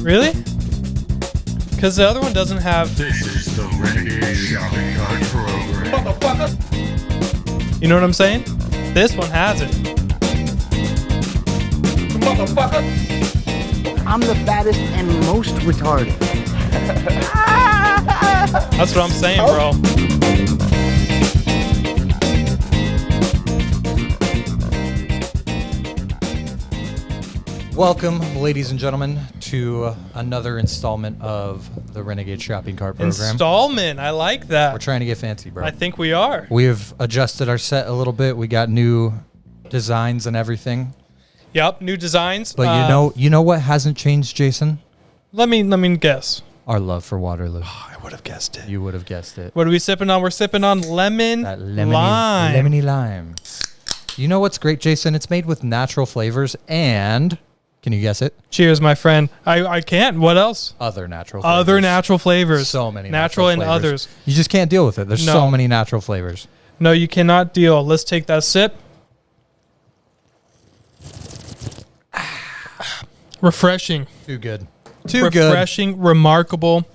Really? Because the other one doesn't have... This is the Renegade Shopping Cart Program. You know what I'm saying? This one has it. I'm the fattest and most retarded. That's what I'm saying, bro. Welcome, ladies and gentlemen, to another installment of the Renegade Shopping Cart Program. Installment. I like that. We're trying to get fancy, bro. I think we are. We've adjusted our set a little bit. We got new designs and everything. Yep, new designs. But you know what hasn't changed, Jason? Let me guess. Our love for Waterloo. Oh, I would have guessed it. You would have guessed it. What are we sipping on? We're sipping on lemon lime. Lemony lime. You know what's great, Jason? It's made with natural flavors and... Can you guess it? Cheers, my friend. I can't. What else? Other natural flavors. Other natural flavors. So many natural and flavors. others. You just can't deal with it. There's No. so many natural flavors. No, you cannot deal. Let's take that sip. Refreshing. Too good. Too good. Refreshing, remarkable.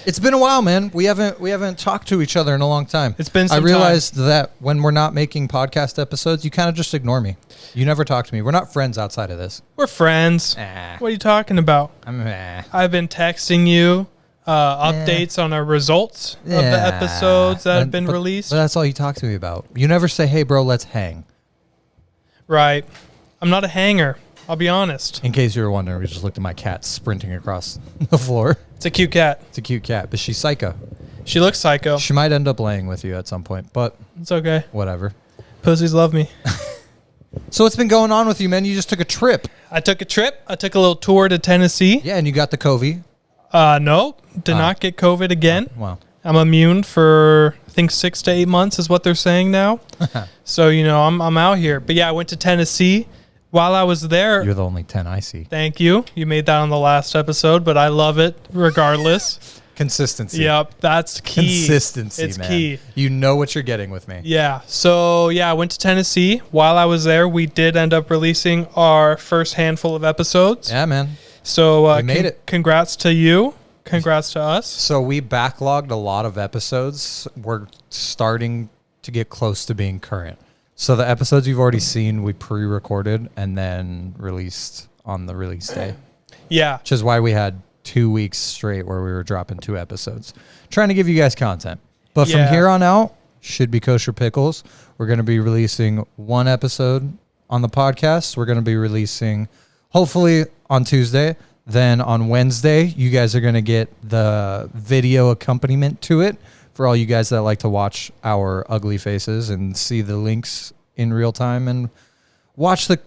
It's been a while, man. We haven't talked to each other in a long time. It's been some I realized that when we're not making podcast episodes, you kind of just ignore me. You never talk to me. We're not friends outside of this. We're friends. What are you talking about? I've been texting you updates on our results of the episodes that have been released. But that's all you talk to me about. You never say, hey, bro, let's hang. Right. I'm not a hanger. I'll be honest. In case you were wondering, we just looked at my cat sprinting across the floor. It's a cute cat. It's a cute cat, but she's psycho. She looks psycho. She might end up laying with you at some point, but It's okay. whatever. Pussies love me. So what's been going on with you, man? You just took a trip. I took a trip. I took a little tour to Tennessee. Yeah, and you got the COVID. No, did not get COVID again. Wow. I'm immune for, I think, 6 to 8 months is what they're saying now. So, I'm out here. But yeah, I went to Tennessee. While I was there... You're the only 10 I see. Thank you. You made that on the last episode, but I love it regardless. Consistency. Yep, that's key. Consistency, it's man. key. You know what you're getting with me. Yeah. So, I went to Tennessee. While I was there, we did end up releasing our first handful of episodes. Yeah, man. So, we made it. Congrats to you. Congrats to us. So we backlogged a lot of episodes. We're starting to get close to being current. So the episodes you've already seen, we pre-recorded and then released on the release day. Yeah. Which is why we had 2 weeks straight where we were dropping 2 episodes. Trying to give you guys content. But from here on out, should be Kosher Pickles. We're going to be releasing 1 episode on the podcast. We're going to be releasing, hopefully, on Tuesday. Then on Wednesday, you guys are going to get the video accompaniment to it. For all you guys that like to watch our ugly faces and see the links in real time and watch the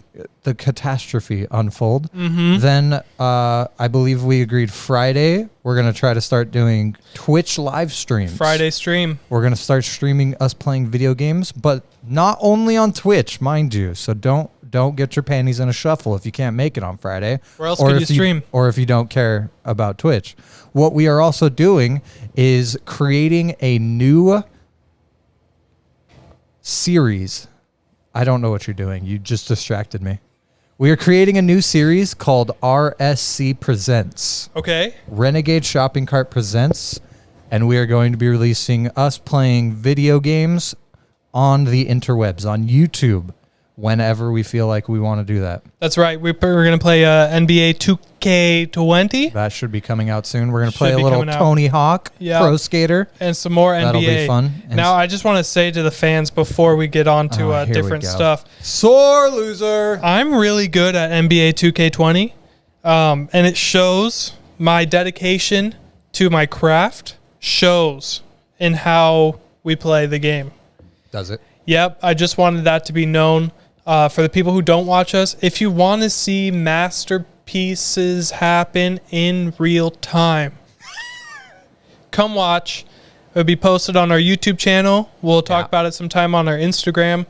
catastrophe unfold. Mm-hmm. Then I believe we agreed Friday, we're going to try to start doing Twitch live streams. Friday stream. We're going to start streaming us playing video games, but not only on Twitch, mind you. So don't get your panties in a shuffle if you can't make it on Friday. Where else could you stream? Or if you don't care about Twitch. What we are also doing is creating a new series. I don't know what you're doing. You just distracted me. We are creating a new series called RSC Presents. Okay. Renegade Shopping Cart Presents. And we are going to be releasing us playing video games on the interwebs, on YouTube, whenever we feel like we want to do that. That's right. We're going to play NBA 2K20. That should be coming out soon. We're going to play a little Tony Hawk Pro Skater. And some more NBA. That'll be fun. Now, I just want to say to the fans before we get on to different stuff. Sore loser. I'm really good at NBA 2K20. And it shows my dedication to my craft shows in how we play the game. Does it? Yep. I just wanted that to be known. For the people who don't watch us, if you want to see masterpieces happen in real time, come watch. It'll be posted on our YouTube channel. We'll talk about it sometime on our Instagram.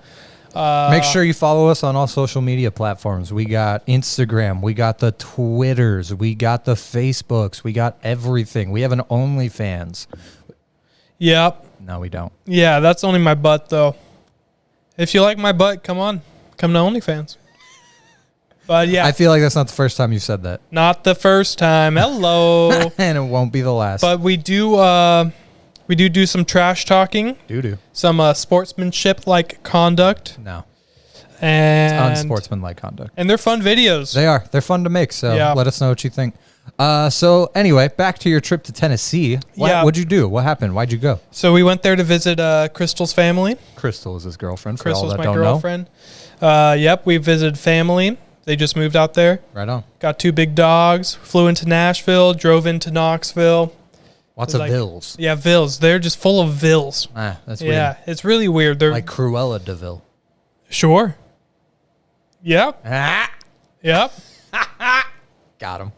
Make sure you follow us on all social media platforms. We got Instagram. We got the Twitters. We got the Facebooks. We got everything. We have an OnlyFans. Yep. No, we don't. Yeah, that's only my butt, though. If you like my butt, come on. Come to OnlyFans. But yeah, I feel like that's not the first time you said that. not the first time. Hello. And it won't be the last. But we do some trash talking, Doo-doo. some sportsmanship like conduct, No. and Unsportsmanlike conduct. and they're fun videos. They are. They're fun to make, so Yeah. let us know what you think. So anyway, back to your trip to Tennessee. Yeah. What'd you do? What happened? Why'd you go? So we went there to visit Crystal's family. Crystal is his girlfriend, for Crystal's all that my don't girlfriend. Yep, we visited family. They just moved out there. know. Right on. Got 2 big dogs. Flew into Nashville. Drove into Knoxville. Lots It's of like- vills. Yeah, vills. They're just full of vills. That's Yeah, weird. it's really weird. They're Like Cruella de Vil. sure. Yep. Ah, Yep. got him.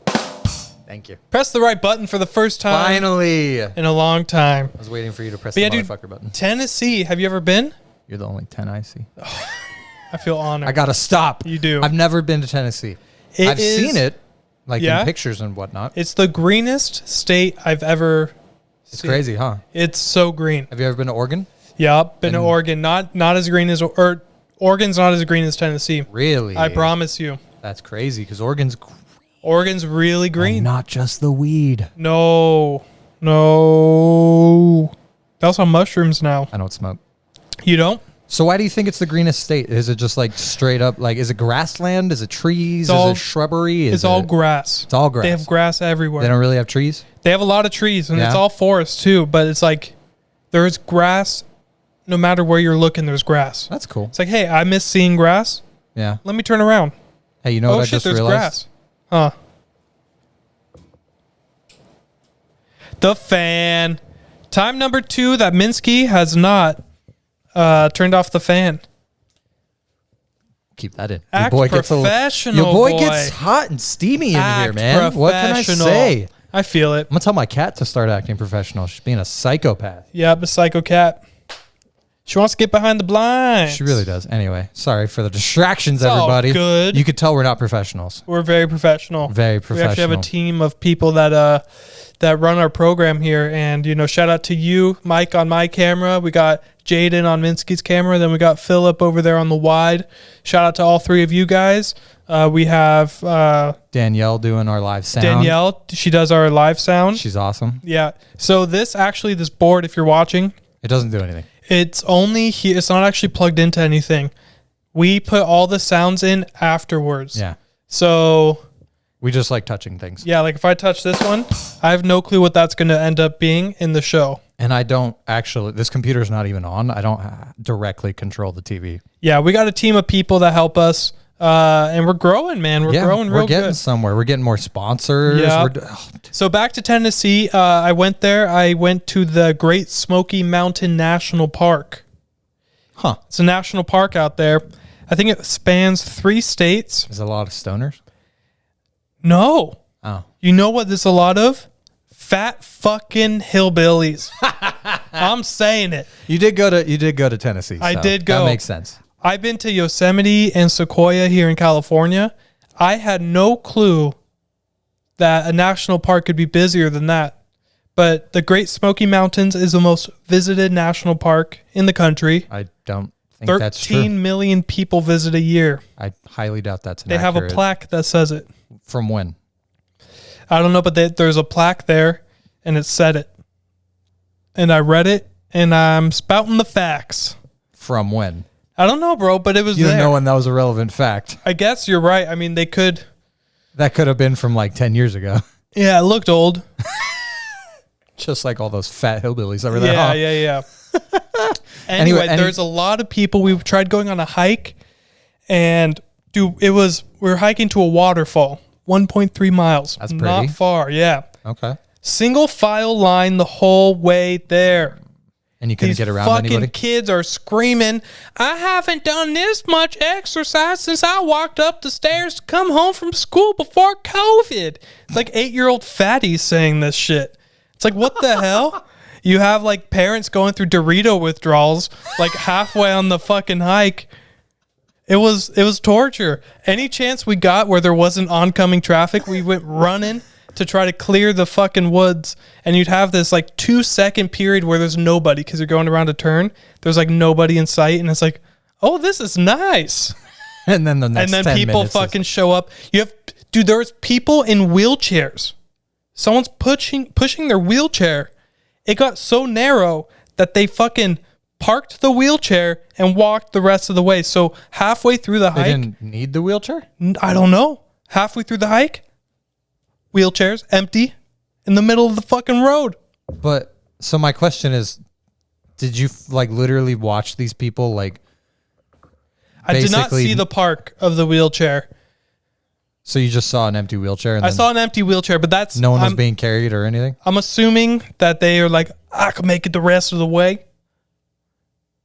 Thank you. Press the right button for the first time Finally. I in a long time. was waiting for you to press But the yeah, dude, motherfucker button. Tennessee. Have you ever been? You're the only 10 I see. I feel honored. I gotta stop. You do. I've never been to Tennessee. I've seen it, like Yeah. in pictures and whatnot. It's the greenest state I've ever It's seen. crazy, huh? It's so green. Have you ever been to Oregon? Yep. Been to And- Oregon. Not as green as or Oregon's not as green as Tennessee. Really? I promise you. That's crazy because Oregon's Oregon's really green. not just the weed. No. They also have mushrooms now. I don't smoke. You don't? So why do you think it's the greenest state? Is it just like straight up, like, is it grassland? Is it trees? It's all- is it shrubbery? It's all grass. It's all grass. They have grass everywhere. They don't really have trees? They have a lot of trees, and it's Yeah. all forest too. But it's like there's grass. No matter where you're looking, there's grass. That's cool. It's like, hey, I miss seeing grass. Yeah. Let me turn around. Hey, you know Oh what I shit, just there's realized? grass. Huh. The fan. Time number 2 that Minsky has not turned off the fan. Keep that in. Act professional, your boy boy. gets hot and steamy in here, Act man. What can I professional. say? I feel it. I'm gonna tell my cat to start acting professional. She's being a psychopath. Yeah, the psycho cat. She wants to get behind the blinds. She really does. Anyway, sorry for the distractions, It's all everybody. good. You could tell we're not professionals. We're very professional. Very We actually have professional. a team of people that run our program here, and shout out to you, Mike, on my camera. We got Jaden on Minsky's camera. Then we got Philip over there on the wide. Shout out to all 3 of you guys. We have Danielle doing our live sound. Danielle. She does our live sound. She's awesome. Yeah. So this board, if you're watching, It doesn't do anything. it's only here. It's not actually plugged into anything. We put all the sounds in afterwards. Yeah. So We just like touching things. yeah, like if I touch this one, I have no clue what that's going to end up being in the show. And I don't actually, this computer's not even on. I don't directly control the TV. Yeah, we got a team of people that help us, and we're growing, man. We're growing real we're getting good. somewhere. We're getting more sponsors. Yeah. We're So back to Tennessee, I went there. I went to the Great Smoky Mountain National Park. huh. It's a national park out there. I think it spans 3 states. There's a lot of stoners. No. Oh. You know what there's a lot of? Fat fucking hillbillies. I'm saying it. You did go to Tennessee. I so did go. That makes sense. I've been to Yosemite and Sequoia here in California. I had no clue that a national park could be busier than that. But the Great Smoky Mountains is the most visited national park in the country. I don't think that's true. 13 million people visit a year. I highly doubt that's They have a plaque that says it. From when? I don't know, but there's a plaque there, and it said it. And I read it, and I'm spouting the facts. From when? I don't know, bro, but it was You there. don't know when that was a relevant fact. I guess you're right. I mean, they could. That could have been from like 10 years ago. Yeah, it looked old. Just like all those fat hillbillies over there. Yeah, huh? yeah. Anyway, there's a lot of people. We tried going on a hike, and dude, we were hiking to a waterfall, 1.3 miles. That's not pretty. far. Yeah, Okay. single file line the whole way there. And you couldn't These get around fucking anybody? kids are screaming, I haven't done this much exercise since I walked up the stairs to come home from school before COVID. It's like 8-year-old fatties saying this shit. It's like, what the hell? You have like parents going through Dorito withdrawals like halfway on the fucking hike. It was torture. Any chance we got where there wasn't oncoming traffic, we went running to try to clear the fucking woods, and you'd have this like 2-second period where there's nobody because you're going around a turn. There's like nobody in sight, and it's like, oh, this is nice. And then the next and then 10 people minutes is- fucking show up. Dude, there's people in wheelchairs. Someone's pushing their wheelchair. It got so narrow that they fucking parked the wheelchair and walked the rest of the way. So halfway through the They hike, didn't need the wheelchair? I don't know. Halfway through the hike, wheelchairs empty in the middle of the fucking road. But so my question is, did you like literally watch these people like? I did not see the park of the wheelchair. So you just saw an empty wheelchair? And I saw an empty wheelchair, but that's no one was being carried or anything? I'm assuming that they are like, I can make it the rest of the way.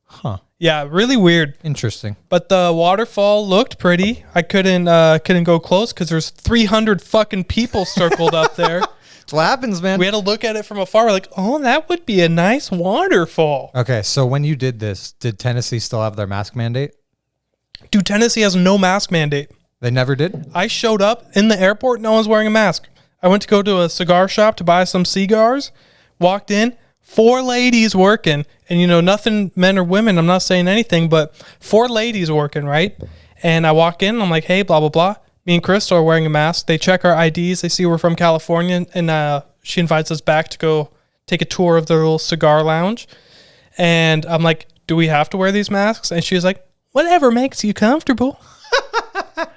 Huh. Yeah, really weird. Interesting. But the waterfall looked pretty. I couldn't go close because there's 300 fucking people circled up there. That's what happens, man. We had to look at it from afar. We're like, oh, that would be a nice waterfall. Okay, so when you did this, did Tennessee still have their mask mandate? Dude, Tennessee has no mask mandate. They never did? I showed up in the airport. No one's wearing a mask. I went to go to a cigar shop to buy some cigars. Walked in. 4 ladies working. And, you know, nothing men or women. I'm not saying anything, but 4 ladies working, right? And I walk in. I'm like, hey, blah, blah, blah. Me and Crystal are wearing a mask. They check our IDs. They see we're from California. And she invites us back to go take a tour of their little cigar lounge. And I'm like, do we have to wear these masks? And she was like, whatever makes you comfortable.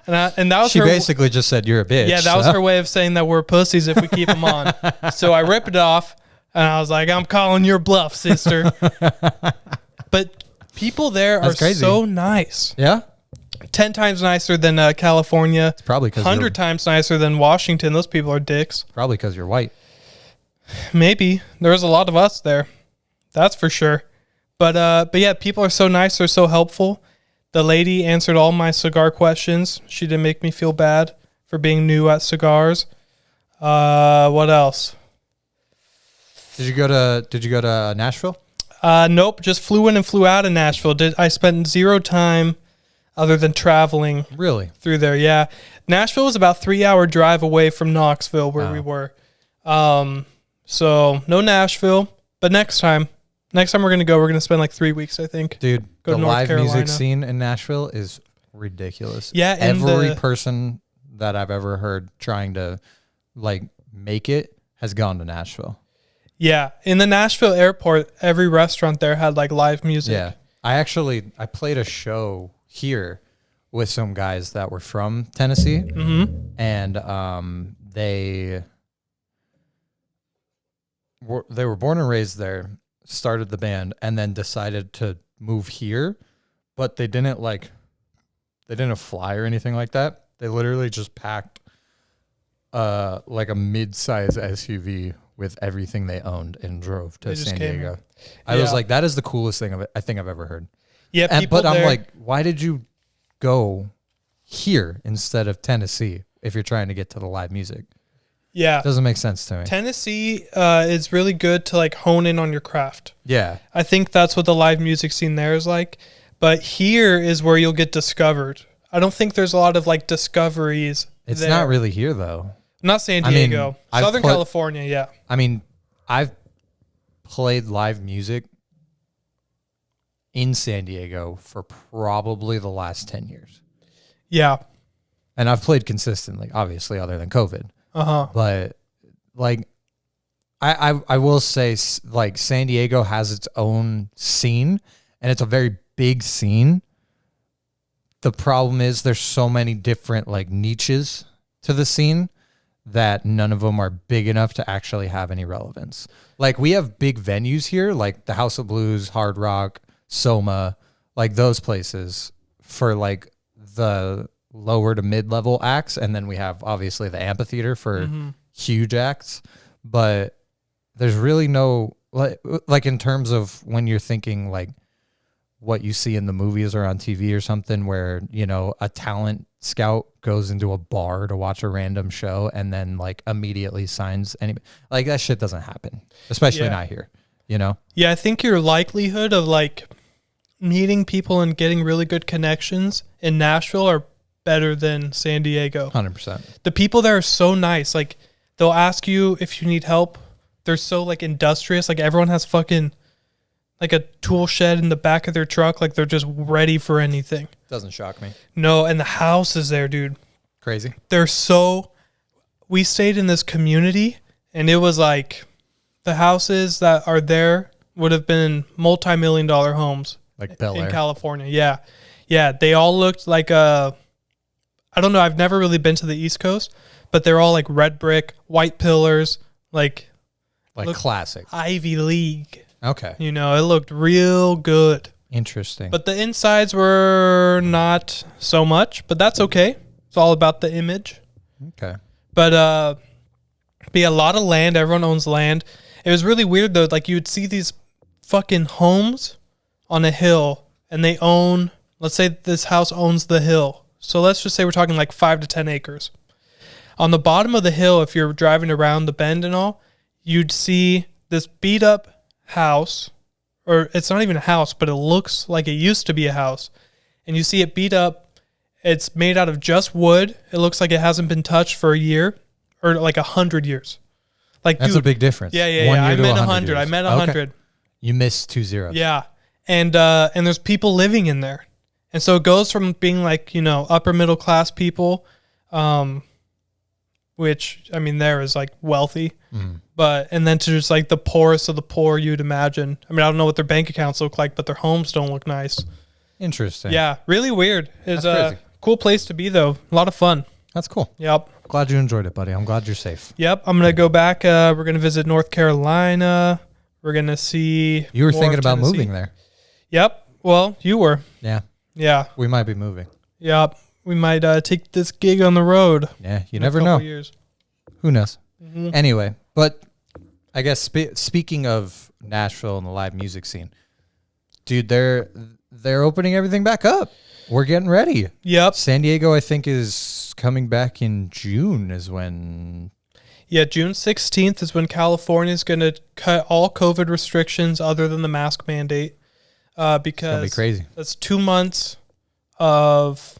And that was She her, basically just said, you're a bitch. yeah, that was her way of saying that we're pussies if we keep them on. So I ripped it off, and I was like, I'm calling your bluff, sister. But people there That's are crazy. so nice. Yeah? 10 times nicer than California. It's probably 'cause 100 times nicer than Washington. Those people are dicks. Probably because you're white. Maybe. There's a lot of us there. That's for sure. But yeah, people are so nice. They're so helpful. The lady answered all my cigar questions. She didn't make me feel bad for being new at cigars. What else? Did you go to Nashville? Nope. Just flew in and flew out of Nashville. I spent 0 time other than traveling Really? through there. Yeah. Nashville was about 3-hour drive away from Knoxville where we were. So no Nashville, but next time we're going to spend like 3 weeks, I think. Dude, Go the to North live Carolina. music scene in Nashville is ridiculous. Yeah, and every person that I've ever heard trying to like make it has gone to Nashville. Yeah, in the Nashville airport, every restaurant there had like live music. Yeah. I played a show here with some guys that were from Tennessee, and they were born and raised there, started the band, and then decided to move here, but they didn't fly or anything like that. They literally just packed like a mid-size SUV with everything they owned and drove to San Diego. I was like, that is the coolest thing I think I've ever heard. Yeah, But I'm like, why did you go here instead of Tennessee if you're trying to get to the live music? Yeah. It doesn't make sense to me. Tennessee is really good to like hone in on your craft. Yeah. I think that's what the live music scene there is like. But here is where you'll get discovered. I don't think there's a lot of like discoveries. It's there. not really here though. Not San Diego. Southern California, yeah. I mean, I've played live music in San Diego for probably the last 10 years. Yeah. And I've played consistently, obviously, other than COVID. Uh-huh. But like, I will say, like, San Diego has its own scene, and it's a very big scene. The problem is there's so many different like niches to the scene that none of them are big enough to actually have any relevance. Like, we have big venues here, like the House of Blues, Hard Rock, Soma, like those places for like the lower to mid-level acts. And then we have obviously the amphitheater for huge acts. But there's really no, like in terms of when you're thinking like what you see in the movies or on TV or something where, you know, a talent scout goes into a bar to watch a random show and then like immediately signs anybody. Like, that shit doesn't happen, especially not here, you know? Yeah, I think your likelihood of like meeting people and getting really good connections in Nashville are better than San Diego. 100%. The people there are so nice. Like, they'll ask you if you need help. They're so like industrious. Like, everyone has fucking like a tool shed in the back of their truck, like they're just ready for anything. Doesn't shock me. No, and the houses there, dude. Crazy. We stayed in this community, and it was like the houses that are there would have been multi-million-dollar homes. Like Bel Air. In California. Yeah. Yeah, they all looked like I don't know, I've never really been to the East Coast, but they're all like red brick, white pillars, like classic. Ivy League. Okay. You know, it looked real good. Interesting. But the insides were not so much, but that's okay. It's all about the image. Okay. But be a lot of land. Everyone owns land. It was really weird though. Like you would see these fucking homes on a hill, and they own. Let's say this house owns the hill. So let's just say we're talking like 5 to 10 acres. On the bottom of the hill, if you're driving around the bend and all, you'd see this beat up house, or it's not even a house, but it looks like it used to be a house. And you see it beat up. It's made out of just wood. It looks like it hasn't been touched for a year or like 100 years. Like that's a big difference. Yeah. I meant 100. I meant 100. Okay. You missed 2 zeros. Yeah. And there's people living in there. And so it goes from being like, you know, upper middle class people, which, I mean, there is like wealthy, and then to just like the poorest of the poor you'd imagine. I mean, I don't know what their bank accounts look like, but their homes don't look nice. Interesting. Yeah, really weird. It's a cool place to be, though. A lot of fun. That's cool. Yep. Glad you enjoyed it, buddy. I'm glad you're safe. Yep. I'm going to go back. We're going to visit North Carolina. We're going to see. You were thinking about moving there. Yep. Well, you were. Yeah. Yeah. We might be moving. Yep. We might take this gig on the road. Yeah. You never know. Years. Who knows? Mm-hmm. Anyway, but I guess speaking of Nashville and the live music scene, dude, they're opening everything back up. We're getting ready. Yep. San Diego, I think, is coming back in June is when... Yeah, June 16th is when California is going to cut all COVID restrictions other than the mask mandate. Because it's gonna be crazy. That's 2 months of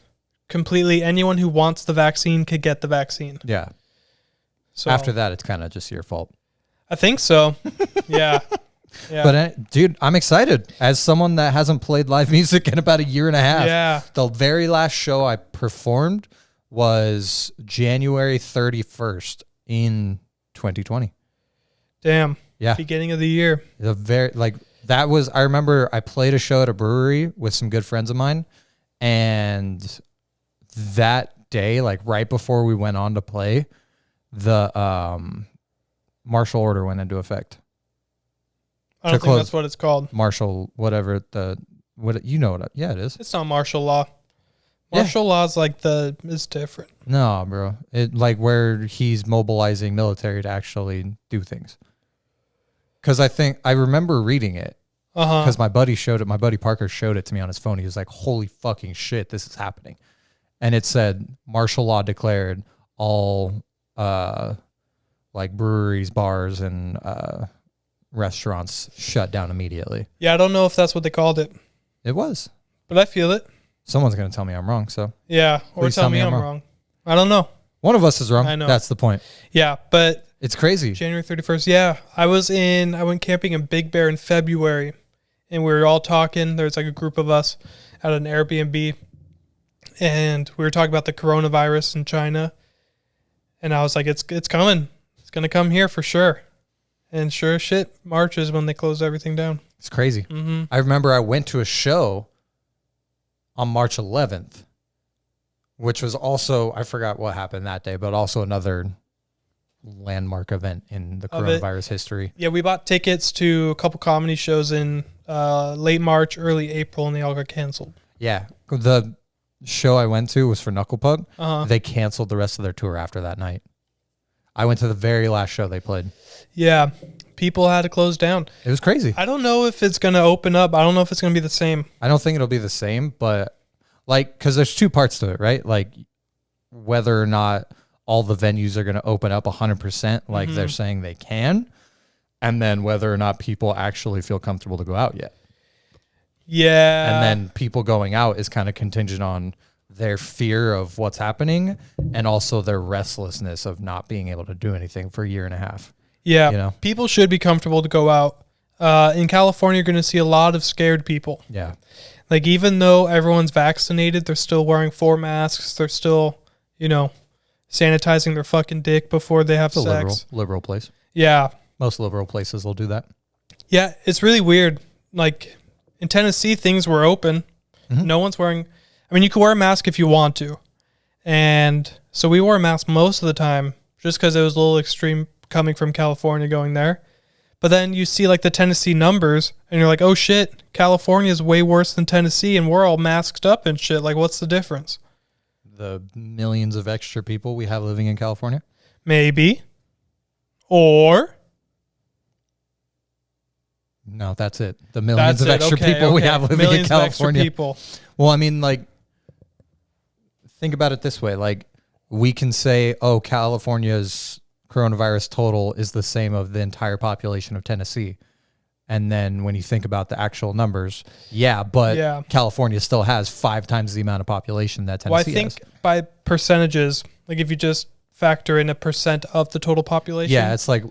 completely anyone who wants the vaccine could get the vaccine. Yeah. So after that, it's kind of just your fault. I think so. Yeah. Yeah. But dude, I'm excited. As someone that hasn't played live music in about a year and a half. Yeah. The very last show I performed was January 31st in 2020. Damn. Yeah. Beginning of the year. That was, I remember I played a show at a brewery with some good friends of mine, and that day, like right before we went on to play, the martial order went into effect. I don't think that's what it's called. Martial, whatever it is. It's not martial law. Martial law is like it's different. No, bro. It like where he's mobilizing military to actually do things. Because I remember reading it. Because my buddy Parker showed it to me on his phone. He was like, holy fucking shit, this is happening. And it said martial law declared, all like breweries, bars, and restaurants shut down immediately. Yeah, I don't know if that's what they called it. It was. But I feel it. Someone's going to tell me I'm wrong, so. Yeah, or tell me I'm wrong. I don't know. One of us is wrong. I know. That's the point. Yeah, but... It's crazy. January 31st. Yeah. I went camping in Big Bear in February, and we were all talking. There's like a group of us at an Airbnb, and we were talking about the coronavirus in China. And I was like, it's coming. It's going to come here for sure. And sure as shit, March is when they closed everything down. It's crazy. Mm-hmm. I remember I went to a show on March 11th, which was also, I forgot what happened that day, but also another landmark event in the coronavirus history. Yeah, we bought tickets to a couple comedy shows in late March, early April, and they all got canceled. Yeah. The show I went to was for Knuckle Pug. They canceled the rest of their tour after that night. I went to the very last show they played. Yeah. People had to close down. It was crazy. I don't know if it's going to open up. I don't know if it's going to be the same. I don't think it'll be the same, but like, because there's two parts to it, right? Like whether or not all the venues are going to open up 100% like they're saying they can, and then whether or not people actually feel comfortable to go out yet. Yeah. And then people going out is kind of contingent on their fear of what's happening and also their restlessness of not being able to do anything for a year and a half. Yeah. You know? People should be comfortable to go out. In California, you're going to see a lot of scared people. Yeah. Like, even though everyone's vaccinated, they're still wearing 4 masks. They're still, sanitizing their fucking dick before they have It's a sex. liberal place. Yeah. Most liberal places will do that. Yeah, it's really weird. Like, in Tennessee, things were open. Mm-hmm. No one's wearing... I mean, you can wear a mask if you want to. And so we wore a mask most of the time just because it was a little extreme coming from California going there. But then you see, like, the Tennessee numbers, and you're like, oh, shit, California is way worse than Tennessee, and we're all masked up and shit. Like, what's the difference? The millions of extra people we have living in California? Maybe. Or... No, that's it. The millions of extra people we have living millions in California. Of extra people. Well, I mean, like, think about it this way. Like, we can say, oh, California's coronavirus total is the same of the entire population of Tennessee. And then when you think about the actual numbers, California still has 5 times the amount of population that Tennessee has. Well, I think by percentages, like if you just factor in a percent of the total population. Yeah, it's like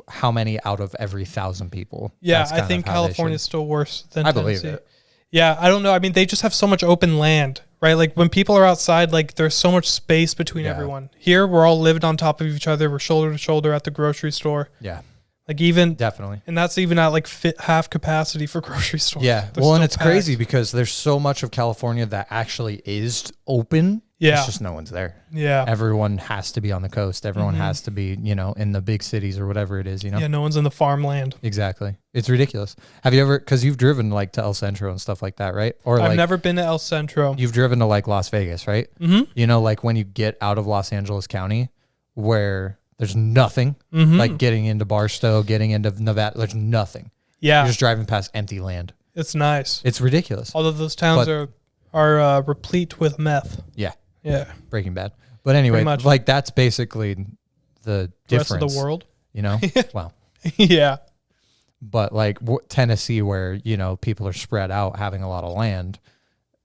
how many out of every 1,000 people. Yeah, I think California is still worse than Tennessee. I believe it. Yeah, I don't know. I mean, they just have so much open land, right? Like when people are outside, like there's so much space between everyone. Here, we're all living on top of each other. We're shoulder to shoulder at the grocery store. Yeah. Like even... Definitely. And that's even at like half capacity for grocery stores. Yeah. Well, and it's crazy because there's so much of California that actually is open. Yeah. It's just no one's there. Yeah. Everyone has to be on the coast. Everyone has to be, in the big cities or whatever it is, Yeah, no one's in the farmland. Exactly. It's ridiculous. Have you ever, because you've driven like to El Centro and stuff like that, right? Or I've never been to El Centro. You've driven to like Las Vegas, right? Mm-hmm. Like when you get out of Los Angeles County where there's nothing, like getting into Barstow, getting into Nevada, there's nothing. Yeah. You're just driving past empty land. It's nice. It's ridiculous. Although those towns are replete with meth. Yeah. Yeah. Breaking Bad. But anyway, like that's basically the difference. Rest of the world. Well. Yeah. But like Tennessee where, people are spread out having a lot of land,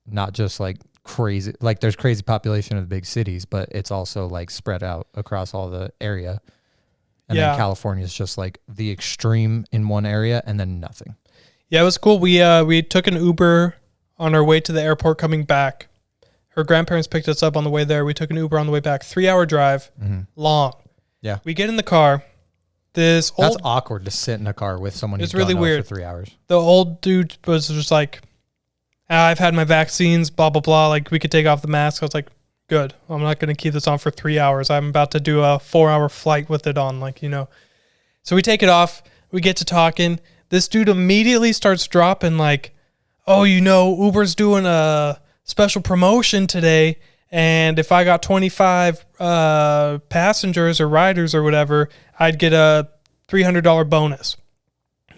not just like crazy, like there's crazy population in the big cities, but it's also like spread out across all the area. And then California is just like the extreme in one area and then nothing. Yeah, it was cool. We took an Uber on our way to the airport coming back. Her grandparents picked us up on the way there. We took an Uber on the way back. 3-hour drive, long. Yeah. We get in the car. That's awkward to sit in a car with someone it's you really don't know weird. for 3 hours. The old dude was just like, I've had my vaccines, blah, blah, blah. Like, we could take off the mask. I was like, good. I'm not going to keep this on for 3 hours. I'm about to do a 4-hour flight with it on, So we take it off. We get to talking. This dude immediately starts dropping like, oh, Uber's doing a special promotion today. And if I got 25 passengers or riders or whatever, I'd get a $300 bonus.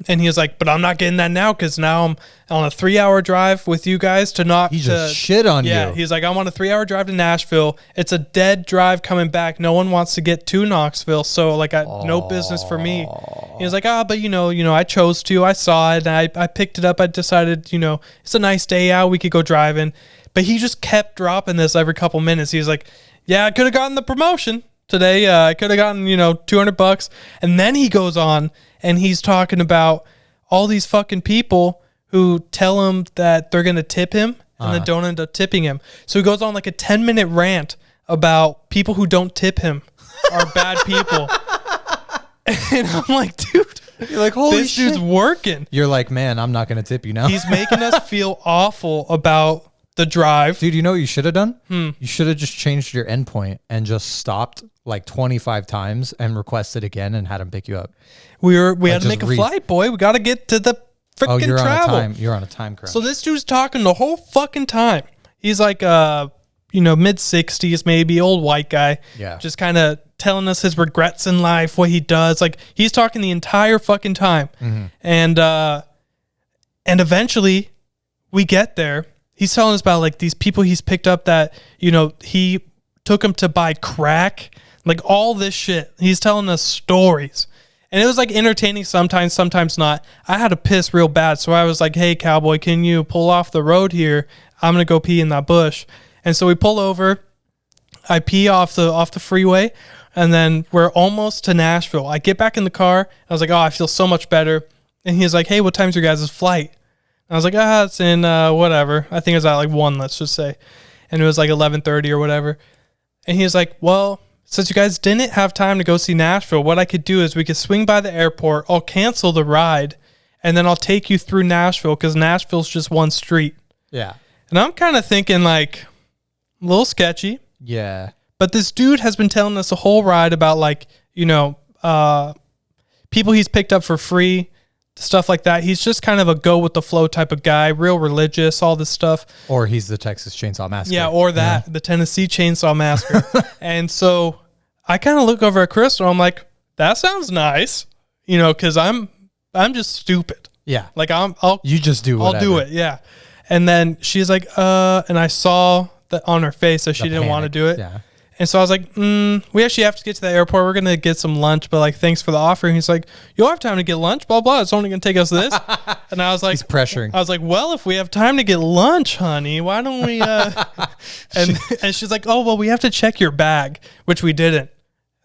And he was like, but I'm not getting that now because now I'm on a 3-hour drive with you guys to not... He just shit on you. Yeah, he's like, I'm on a 3-hour drive to Nashville. It's a dead drive coming back. No one wants to get to Knoxville, so like, no business for me. He was like, but I chose to. I saw it, and I picked it up. I decided, it's a nice day out. We could go driving. But he just kept dropping this every couple minutes. He was like, yeah, I could have gotten the promotion today. I could have gotten, $200. And then he goes on and he's talking about all these fucking people who tell him that they're going to tip him and then don't end up tipping him. So he goes on like a 10-minute rant about people who don't tip him are bad people. And I'm like, dude, you're like, holy this shit. Dude's working. You're like, man, I'm not going to tip you now. He's making us feel awful about the drive. Dude, you know what you should have done? You should have just changed your endpoint and just stopped like 25 times and requested again and had him pick you up. We had to make a flight, boy. We got to get to the freaking travel. You're on a time crunch. So this dude's talking the whole fucking time. He's like, mid-60s maybe, old white guy. Yeah. Just kind of telling us his regrets in life, what he does. Like, he's talking the entire fucking time. Mm-hmm. And eventually we get there. He's telling us about like these people he's picked up that, he took them to buy crack, like all this shit. He's telling us stories. And it was like entertaining sometimes, sometimes not. I had to piss real bad. So I was like, hey, cowboy, can you pull off the road here? I'm going to go pee in that bush. And so we pull over. I pee off the freeway. And then we're almost to Nashville. I get back in the car. I was like, oh, I feel so much better. And he's like, hey, what time's your guys' flight? And I was like, it's in whatever. I think it was at like 1, let's just say. And it was like 11:30 or whatever. And he was like, well, since you guys didn't have time to go see Nashville, what I could do is we could swing by the airport. I'll cancel the ride, and then I'll take you through Nashville because Nashville's just one street. Yeah. And I'm kind of thinking like a little sketchy. Yeah. But this dude has been telling us a whole ride about like, people he's picked up for free, stuff like that. He's just kind of a go with the flow type of guy, real religious, all this stuff. Or he's the Texas Chainsaw Massacre. Yeah, or that, the Tennessee Chainsaw Massacre. And so I kind of look over at Crystal. I'm like, that sounds nice, because I'm just stupid. Yeah. Like you just do whatever. I'll do it. Yeah. And then she's like, and I saw that on her face that she didn't want to do it. Yeah. And so I was like, we actually have to get to the airport. We're going to get some lunch, but like, thanks for the offer. And he's like, you'll have time to get lunch, blah, blah. It's only going to take us this. And I was like, he's pressuring. I was like, well, if we have time to get lunch, honey, why don't we, and she's like, oh, well, we have to check your bag, which we didn't.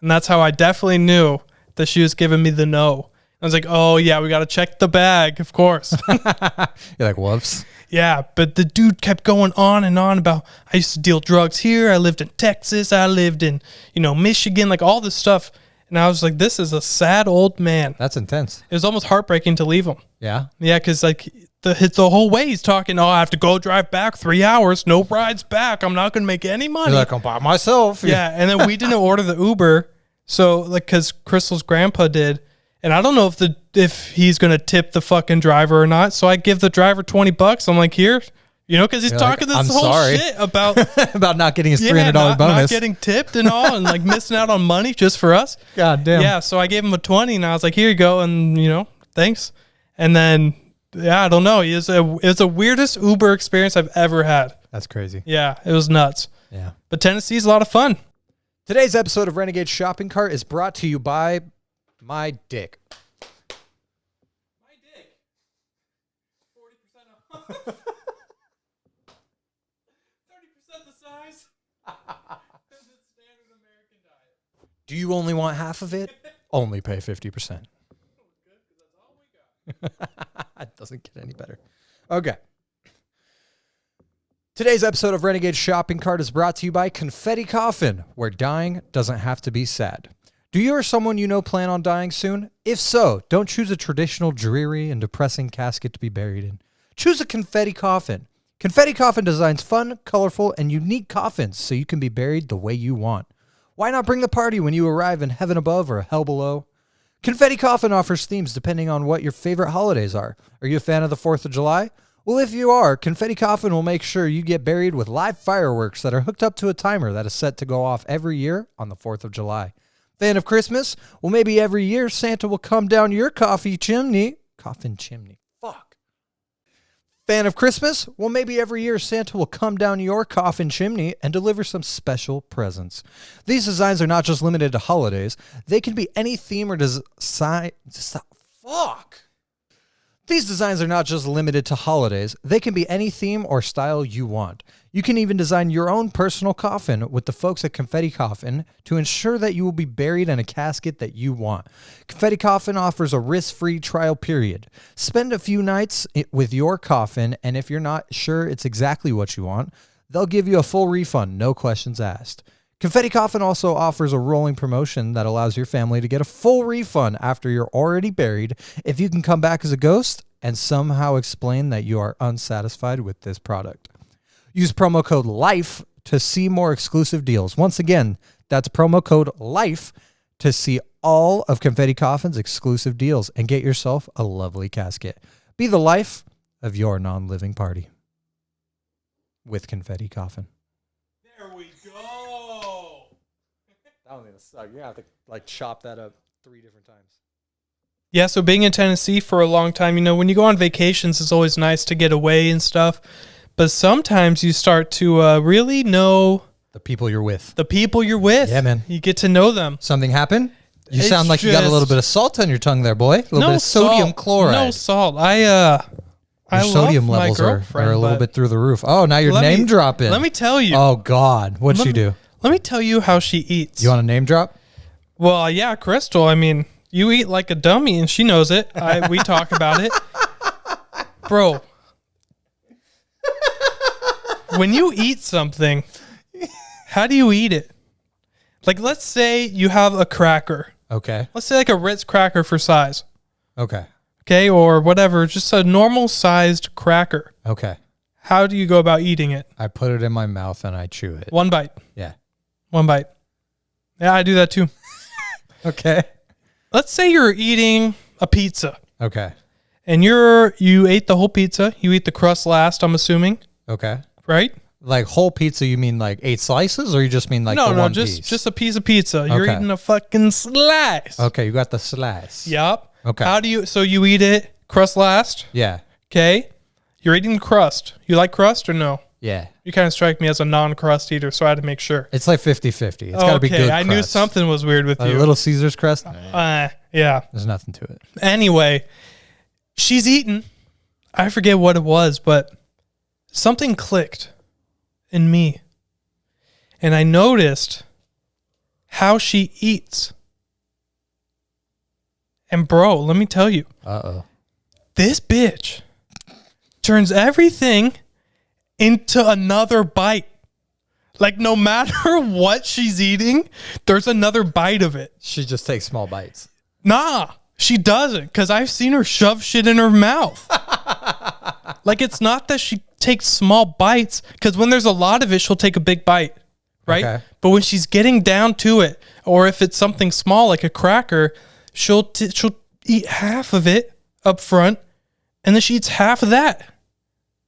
And that's how I definitely knew that she was giving me the no. I was like, oh yeah, we got to check the bag, of course. You're like, whoops. Yeah, but the dude kept going on and on about, I used to deal drugs here. I lived in Texas. I lived in, Michigan, like all this stuff. And I was like, this is a sad old man. That's intense. It was almost heartbreaking to leave him. Yeah? Yeah, because like the whole way he's talking, I have to go drive back 3 hours. No rides back. I'm not going to make any money. You're like, I'm by myself. Yeah, and then we didn't order the Uber. So like, because Crystal's grandpa did. And I don't know if he's going to tip the fucking driver or not. So I give the driver $20. I'm like, here, because he's talking this whole shit about about not getting his $300 bonus. Not getting tipped and all, and like missing out on money just for us. God damn. Yeah. So I gave him a 20 and I was like, here you go. And thanks. And then, I don't know. It was the weirdest Uber experience I've ever had. That's crazy. Yeah. It was nuts. Yeah. But Tennessee's a lot of fun. Today's episode of Renegade Shopping Cart is brought to you by my dick. My dick. 40% off. 30% the size. It's standard American diet. Do you only want half of it? Only pay 50%. Good, 'cause that's all we got. It doesn't get any better. Okay. Today's episode of Renegade Shopping Cart is brought to you by Confetti Coffin, where dying doesn't have to be sad. Do you or someone you know plan on dying soon? If so, don't choose a traditional, dreary, and depressing casket to be buried in. Choose a confetti coffin. Confetti Coffin designs fun, colorful, and unique coffins so you can be buried the way you want. Why not bring the party when you arrive in heaven above or hell below? Confetti Coffin offers themes depending on what your favorite holidays are. Are you a fan of the 4th of July? Well, if you are, Confetti Coffin will make sure you get buried with live fireworks that are hooked up to a timer that is set to go off every year on the 4th of July. Fan of Christmas? Well, maybe every year Santa will come down your coffin chimney. Fuck. Fan of Christmas? Well, maybe every year Santa will come down your coffin chimney and deliver some special presents. These designs are not just limited to holidays. They can be any theme or design. Fuck. These designs are not just limited to holidays. They can be any theme or style you want. You can even design your own personal coffin with the folks at Confetti Coffin to ensure that you will be buried in a casket that you want. Confetti Coffin offers a risk-free trial period. Spend a few nights with your coffin, and if you're not sure it's exactly what you want, they'll give you a full refund, no questions asked. Confetti Coffin also offers a rolling promotion that allows your family to get a full refund after you're already buried if you can come back as a ghost and somehow explain that you are unsatisfied with this product. Use promo code LIFE to see more exclusive deals. Once again, that's promo code LIFE to see all of Confetti Coffin's exclusive deals and get yourself a lovely casket. Be the life of your non-living party with Confetti Coffin. There we go. That one's gonna suck. You're gonna have to chop that up 3 different times. Yeah, so being in Tennessee for a long time, when you go on vacations, it's always nice to get away and stuff. But sometimes you start to really know the people you're with. Yeah, man. You get to know them. Something happened? You It's sound like you got a little just- bit of salt on your tongue there, boy. A little bit of sodium chloride. No salt. I Your love sodium my levels are girlfriend, a little but bit through the roof. Oh, now you're let name me- dropping. Let me tell you. Oh, God. What'd she do? Let me tell you how she eats. You want a name drop? Well, yeah, Crystal. I mean, You eat like a dummy, and she knows it. We talk about it. Bro, when you eat something, how do you eat it? Like, let's say you have a cracker. Okay. Let's say like a Ritz cracker for size. Okay. Okay, or whatever, just a normal sized cracker. Okay. How do you go about eating it? I put it in my mouth and I chew it. One bite. Yeah. One bite. Yeah, I do that too. Okay. Let's say you're eating a pizza. Okay. And you ate the whole pizza. You eat the crust last, I'm assuming. Okay. Right? Like whole pizza, you mean like 8 slices, or you just mean like the one piece? just a piece of pizza. You're Okay. eating a fucking slice. Okay, you got the slice. Yup. Okay. So you eat it crust last. Yeah. Okay. You're eating the crust. You like crust or no? Yeah. You kind of strike me as a non-crust eater, so I had to make sure. It's like 50-50. It's got to be good I knew crust. something was weird with A you. Little Caesar's crust? Yeah. There's nothing to it. Anyway, she's eating. I forget what it was, but something clicked in me. And I noticed how she eats. And bro, let me tell you, Uh-oh. this bitch turns everything into another bite. Like, no matter what she's eating, there's another bite of it. She just takes small bites. Nah, she doesn't, because I've seen her shove shit in her mouth. Like, it's not that she takes small bites, because when there's a lot of it, she'll take a big bite, right? Okay. But when she's getting down to it, or if it's something small like a cracker, she'll eat half of it up front, and then she eats half of that.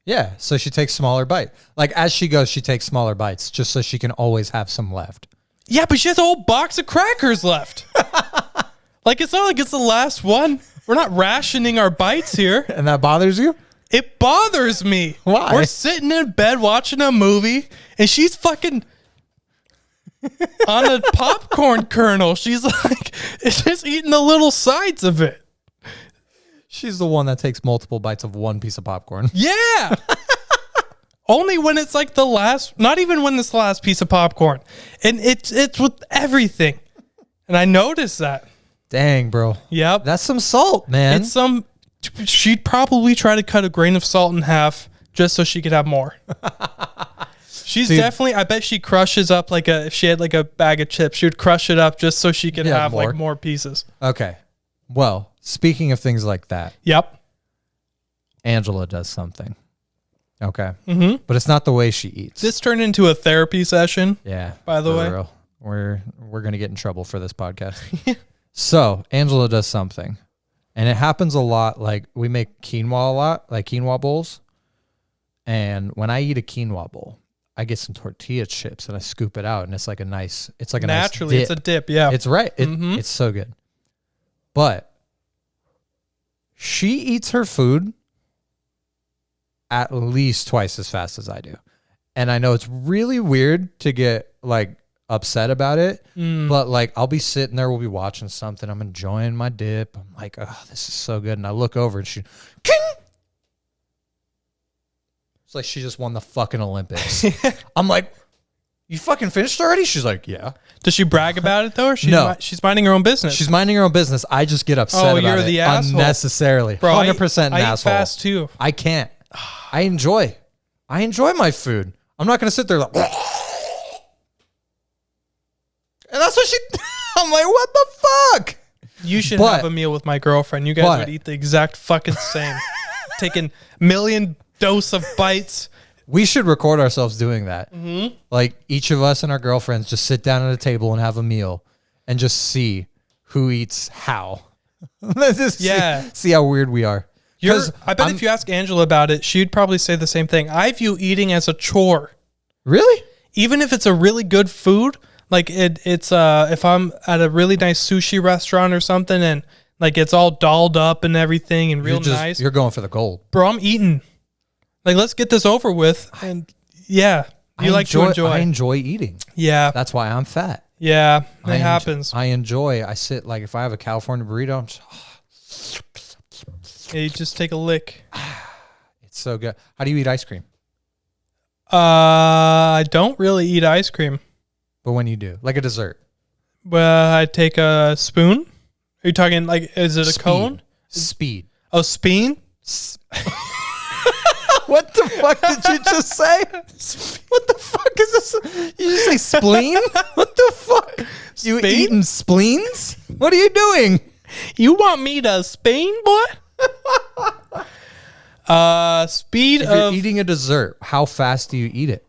Yeah, so she takes smaller bite. Like as she goes, she takes smaller bites just so she can always have some left. Yeah, but she has a whole box of crackers left. Like, it's not like it's the last one. We're not rationing our bites here. And that bothers you? It bothers me. Why? We're sitting in bed watching a movie, and she's fucking on a popcorn kernel. She's like, it's just eating the little sides of it. She's the one that takes multiple bites of one piece of popcorn. Yeah. Only when it's like the last, not even when it's the last piece of popcorn. And it's with everything. And I noticed that. Dang, bro. Yep. That's some salt, man. She'd probably try to cut a grain of salt in half just so she could have more. She's Dude. definitely, I bet she crushes up if she had like a bag of chips, she would crush it up just so she could have more. like more pieces. Okay. Well, speaking of things like that, Yep. Angela does something. Okay. Mm-hmm. But it's not the way she eats. This turned into a therapy session. Yeah. By the for way. real. We're going to get in trouble for this podcast. So, Angela does something. And it happens a lot. Like, we make quinoa a lot, like quinoa bowls. And when I eat a quinoa bowl, I get some tortilla chips and I scoop it out, and it's like a nice Naturally, nice it's a dip. Yeah. It's right. It's so good. But she eats her food at least twice as fast as I do. And I know it's really weird to get like upset about it, but like I'll be sitting there, we'll be watching something, I'm enjoying my dip. I'm like, oh, this is so good. And I look over and she, King! It's like she just won the fucking Olympics. I'm like, you fucking finished already? She's like, yeah. Does she brag about it though? Or No. She's minding her own business. She's minding her own business. I just get upset about you're it the asshole. unnecessarily. Bro, 100% an I eat asshole. fast too. I can't. I enjoy my food. I'm not going to sit there like, and that's what she, I'm like, what the fuck? You should But- have a meal with my girlfriend. You guys but- would eat the exact fucking same. Taking million dose of bites. We should record ourselves doing that. Mm-hmm. Like each of us and our girlfriends just sit down at a table and have a meal and just see who eats how. Let's just see how weird we are. I bet if you ask Angela about it, she'd probably say the same thing. I view eating as a chore. Really? Even if it's a really good food, like it's if I'm at a really nice sushi restaurant or something and like it's all dolled up and everything and real nice. You're going for the gold. Bro, I'm eating. Like, let's get this over with. And yeah, to enjoy. I enjoy eating. Yeah. That's why I'm fat. Yeah, it happens. I sit, like, if I have a California burrito, I'm just, Yeah, you just take a lick. it's so good. How do you eat ice cream? I don't really eat ice cream. But when you do, like a dessert. Well, I take a spoon Are you talking like, is it a cone? Speed. Oh, speen? What the fuck did you just say? What the fuck is this? You just say spleen? What the fuck? You Speen? eating spleens? What are you doing? You want me to speen, boy? Speed If you're of eating a dessert, how fast do you eat it?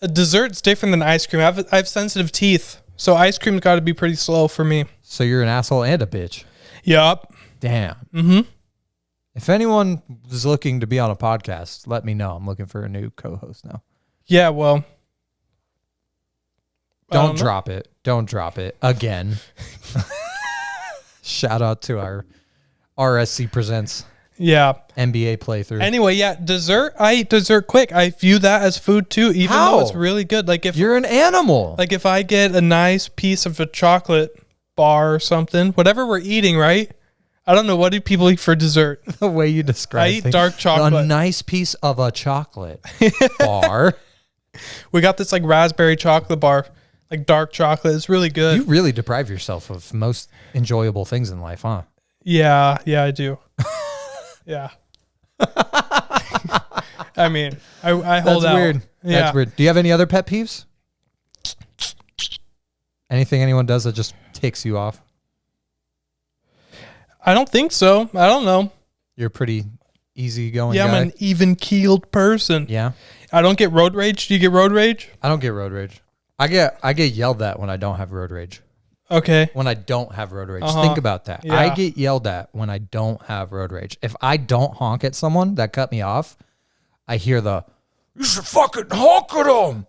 a dessert's different than ice cream. I have sensitive teeth, so ice cream's got to be pretty slow for me. So you're an asshole and a bitch. Yup. Damn. Mm-hmm. If anyone is looking to be on a podcast, let me know. I'm looking for a new co-host now. Yeah, well. Don't drop it. Don't drop it again. Shout out to our RSC Presents Yeah. NBA playthrough. Anyway, yeah, dessert. I eat dessert quick. I view that as food too, even though it's How? really good. Like You're an animal. if I get a nice piece of a chocolate bar or something, whatever we're eating, right? I don't know, what do people eat for dessert? The way you describe I eat things. dark chocolate. A nice piece of a chocolate bar. We got this like raspberry chocolate bar, like dark chocolate. It's really good. You really deprive yourself of most enjoyable things in life, huh? Yeah, I do. Yeah. I mean, I hold That's out. weird. Yeah. That's weird. Do you have any other pet peeves? Anything anyone does that just ticks you off? I don't think so. I don't know. You're a pretty easygoing Yeah, guy. I'm an even-keeled person. Yeah. I don't get road rage. Do you get road rage? I don't get road rage. I get yelled at when I don't have road rage. Okay. When I don't have road rage. Uh-huh. Think about that. Yeah. I get yelled at when I don't have road rage. If I don't honk at someone that cut me off, I hear you should fucking honk at them.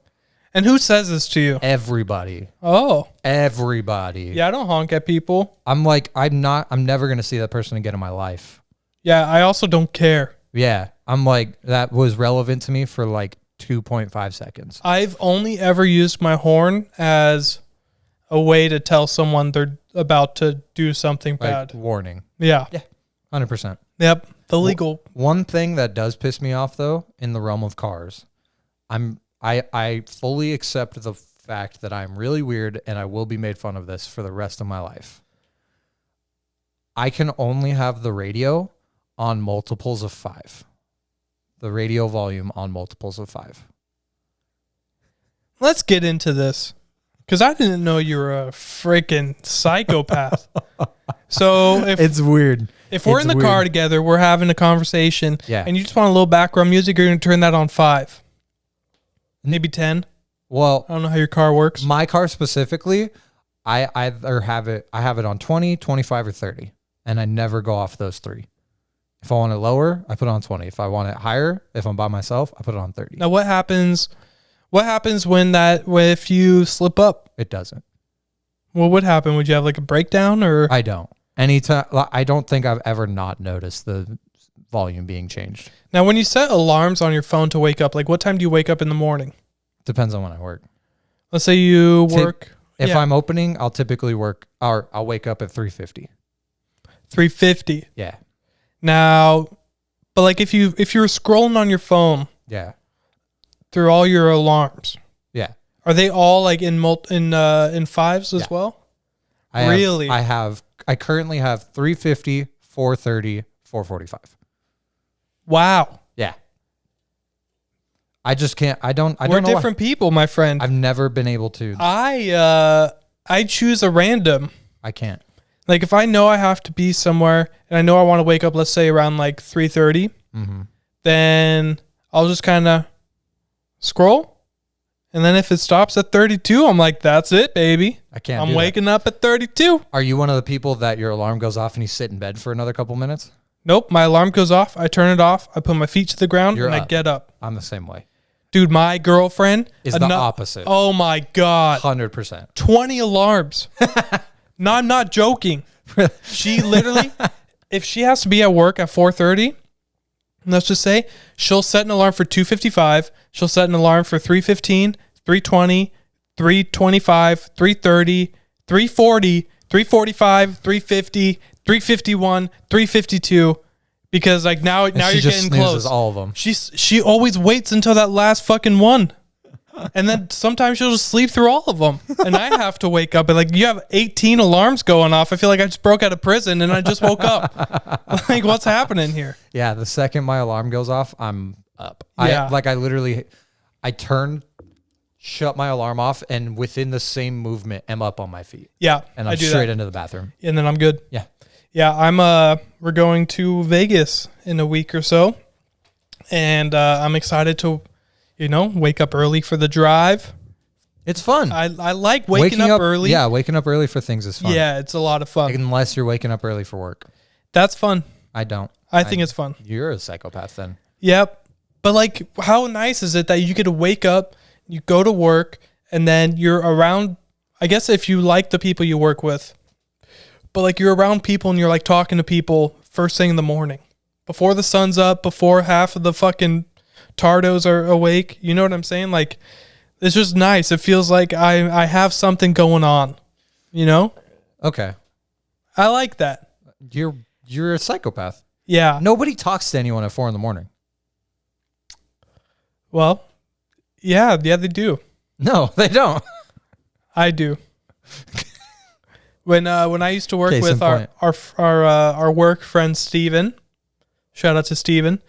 And who says this to you? Everybody. Oh. Everybody. Yeah, I don't honk at people. I'm like, I'm never going to see that person again in my life. Yeah, I also don't care. Yeah. I'm like, that was relevant to me for like 2.5 seconds. I've only ever used my horn as a way to tell someone they're about to do something Like, bad. warning. Yeah. 100%. Yep. The legal. One thing that does piss me off, though, in the realm of cars, I fully accept the fact that I'm really weird and I will be made fun of this for the rest of my life. I can only have the radio on multiples of 5. The radio volume on multiples of 5. Let's get into this, because I didn't know you were a freaking psychopath. So It's weird. if we're It's in the weird. car together, we're having a conversation, Yeah. and you just want a little background music, you're going to turn that on 5. Maybe 10. Well, I don't know how your car works. my car specifically, I either have it on 20, 25, or 30, and I never go off those 3. If I want it lower, I put it on 20. If I want it higher, if I'm by myself, I put it on 30. Now, what happens if you slip up? It doesn't. What would happen? Would you have like a breakdown or? I don't. Anytime, I don't think I've ever not noticed the volume being changed. Now, when you set alarms on your phone to wake up, like what time do you wake up in the morning? Depends on when I work. Let's say you work. If I'm opening, I'll typically I'll wake up at 3:50. 3:50. Yeah. Now, but like if you were scrolling on your phone Yeah. through all your alarms, Yeah. are they all like in fives as Yeah. well? Really? I currently have 3:50, 4:30, 4:45. Wow. Yeah. I just can't. I don't We're know why. different people, my friend. I've never been able to. I choose a random. I can't. Like if I know I have to be somewhere and I know I want to wake up, let's say around like 3:30, then I'll just kind of scroll. And then if it stops at 32, I'm like, that's it, baby. I can't. I'm waking up at 32. Are you one of the people that your alarm goes off and you sit in bed for another couple minutes? Nope. My alarm goes off. I turn it off. I put my feet to the ground You're and I up. get up. I'm the same way. Dude, my girlfriend Is the opposite. Oh my God. 100%. 20 alarms. No, I'm not joking. She literally, if she has to be at work at 4:30, let's just say, she'll set an alarm for 2:55. She'll set an alarm for 3:15, 3:20, 3:25, 3:30, 3:40, 3:45, 3:50, 3:51, 3:52. Because like now And you're she just getting snoozes close. all of them. She always waits until that last fucking one. And then sometimes she'll just sleep through all of them. And I have to wake up and like, you have 18 alarms going off. I feel like I just broke out of prison and I just woke up. Like, what's happening here? Yeah, the second my alarm goes off, I'm up. Yeah. I turn, shut my alarm off, and within the same movement, I'm up on my feet. Yeah. And I'm I do straight that. into the bathroom. And then I'm good. Yeah. Yeah, we're going to Vegas in a week or so. And I'm excited to, wake up early for the drive. It's fun. I like waking up early. Yeah, waking up early for things is fun. Yeah, it's a lot of fun. Unless you're waking up early for work. That's fun. I don't. I think it's fun. You're a psychopath then. Yep. But like, how nice is it that you get to wake up, you go to work, and then you're around, I guess if you like the people you work with, but like you're around people and you're like talking to people first thing in the morning, before the sun's up, before half of the fucking tardos are awake. You know what I'm saying? Like, it's just nice. It feels like I have something going on, Okay. I like that. You're a psychopath. Yeah. Nobody talks to anyone at 4 a.m. Well, yeah, they do. No, they don't. I do. When I used to work Case in with our work friend Steven, shout out to Steven,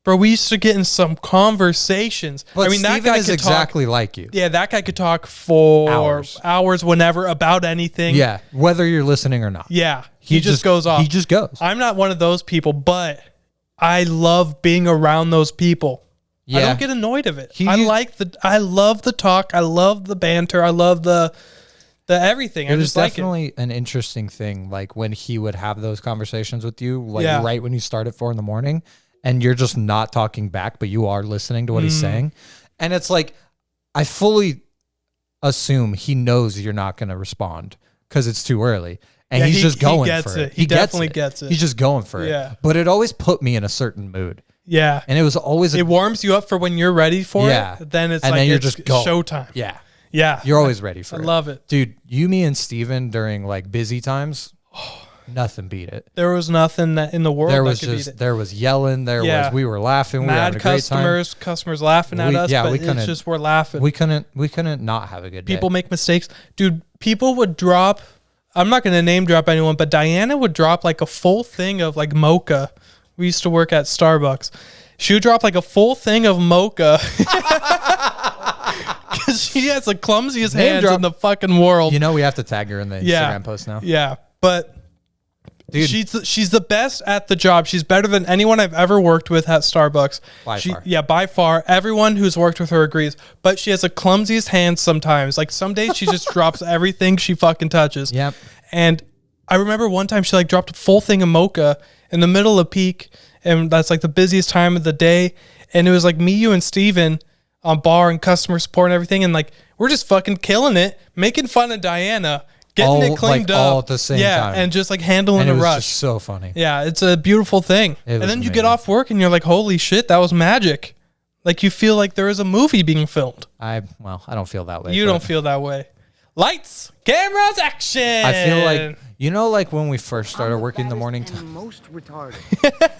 bro, we used to get in some conversations. But that Steven guy is could exactly like you. talk. Yeah, that guy could talk for Hours. whenever, about anything. Yeah, whether you're listening or not. Yeah, he just goes off. He just goes. I'm not one of those people, but I love being around those people. Yeah. I don't get annoyed of it. I love the talk. I love the banter. I love the everything. It was definitely an interesting thing, like when he would have those conversations with you, like right when you start at 4 a.m, and you're just not talking back, but you are listening to what he's saying. And it's like, I fully assume he knows you're not going to respond because it's too early. And he's just going for it. He definitely gets it. He's just going for it. Yeah. But it always put me in a certain mood. Yeah. And it was always it warms you up for when you're ready for it. Then it's then you're just going. Showtime. Yeah. Yeah. You're always ready for it. I love it. Dude, you, me, and Steven during like busy times, nothing beat it. There was nothing that in the world that could beat it. There was yelling, we were laughing, we were having a great time. Customers laughing at us, but it's just we're laughing. We couldn't not have a good day. People make mistakes. Dude, people would drop, I'm not going to name drop anyone, but Diana would drop like a full thing of like mocha. We used to work at Starbucks. She would drop like a full thing of mocha. Because she has the clumsiest hands in the fucking world. We have to tag her in the Instagram post now. Yeah, but dude, she's the best at the job. She's better than anyone I've ever worked with at Starbucks. By far. Yeah, by far. Everyone who's worked with her agrees. But she has the clumsiest hands sometimes. Like some days she just drops everything she fucking touches. Yep. And I remember one time she like dropped a full thing of mocha in the middle of peak, and that's like the busiest time of the day. And it was like me, you, and Steven on bar and customer support and everything, and like we're just fucking killing it, making fun of Diana, getting it cleaned up, all at the same time, and just like handling and a it was rush. Just so funny. Yeah, it's a beautiful thing. And then you get off work and you're like, holy shit, that was magic. Like you feel like there is a movie being filmed. I don't feel that way. You don't feel that way. Lights, cameras, action. I feel like like when we first started working in the morning time. Most retarded.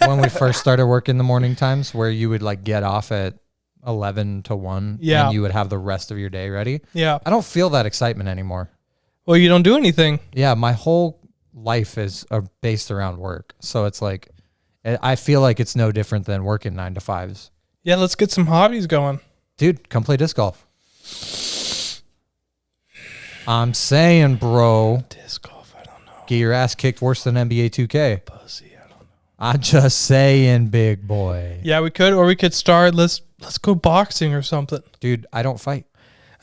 When we first started working the morning times, where you would like get off at 11 to 1, and you would have the rest of your day ready. Yeah. I don't feel that excitement anymore. Well, you don't do anything. Yeah, my whole life is based around work. So it's like, I feel like it's no different than working 9 to 5s. Yeah, let's get some hobbies going. Dude, come play disc golf. I'm saying, bro. Disc golf, I don't know. Get your ass kicked worse than NBA 2K. Pussy, I don't know. I'm just saying, big boy. Yeah, we could start. Let's go boxing or something. Dude, I don't fight.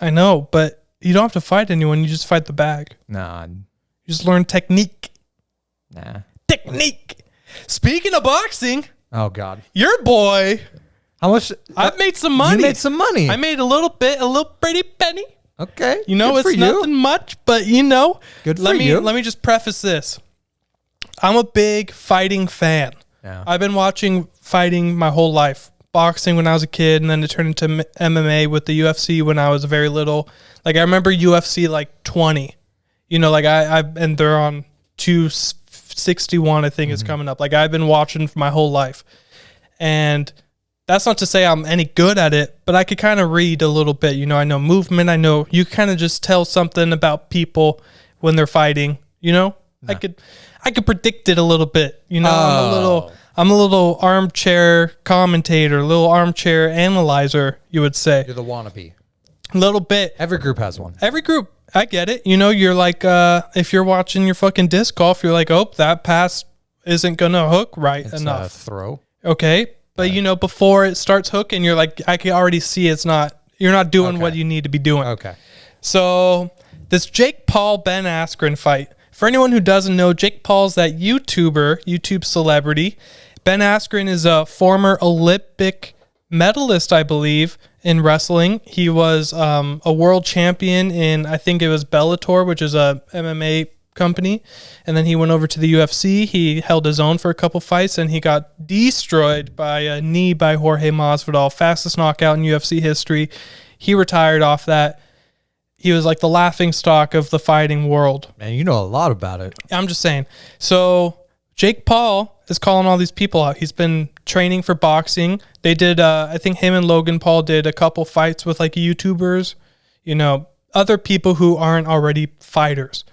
I know, but you don't have to fight anyone. You just fight the bag. Nah. You just learn technique. Nah. Technique. Speaking of boxing, oh God, your boy. How much? I've made some money. You made some money. I made a little pretty penny. Okay. It's nothing much, but Good for you. Let me just preface this. I'm a big fighting fan. Yeah. I've been watching fighting my whole life. Boxing when I was a kid, and then it turned into MMA with the UFC when I was very little. Like I remember UFC like 20. And they're on 261, I think is coming up. Like I've been watching for my whole life. And That's not to say I'm any good at it, but I could kind of read a little bit. I know movement. I know you kind of just tell something about people when they're fighting. No. I could predict it a little bit. I'm a little armchair commentator, a little armchair analyzer. You would say You're the wannabe. a little bit. Every group has one. Every group, I get it. You're like, if you're watching your fucking disc golf, you're like, oh, that pass isn't gonna hook right It's enough. a throw. Okay. But before it starts hooking, you're like, I can already see you're not doing what you need to be doing. Okay. So this Jake Paul Ben Askren fight. For anyone who doesn't know, Jake Paul's that YouTube celebrity. Ben Askren is a former Olympic medalist, I believe, in wrestling. He was a world champion in, I think it was Bellator, which is a MMA company, and then he went over to the UFC. He held his own for a couple fights, and he got destroyed by a knee by Jorge Masvidal, fastest knockout in UFC history. He retired off that. He was like the laughing stock of the fighting world. Man, you know a lot about it. I'm just saying. So Jake Paul is calling all these people out. He's been training for boxing. They did, I think him and Logan Paul did a couple fights with like YouTubers, other people who aren't already fighters.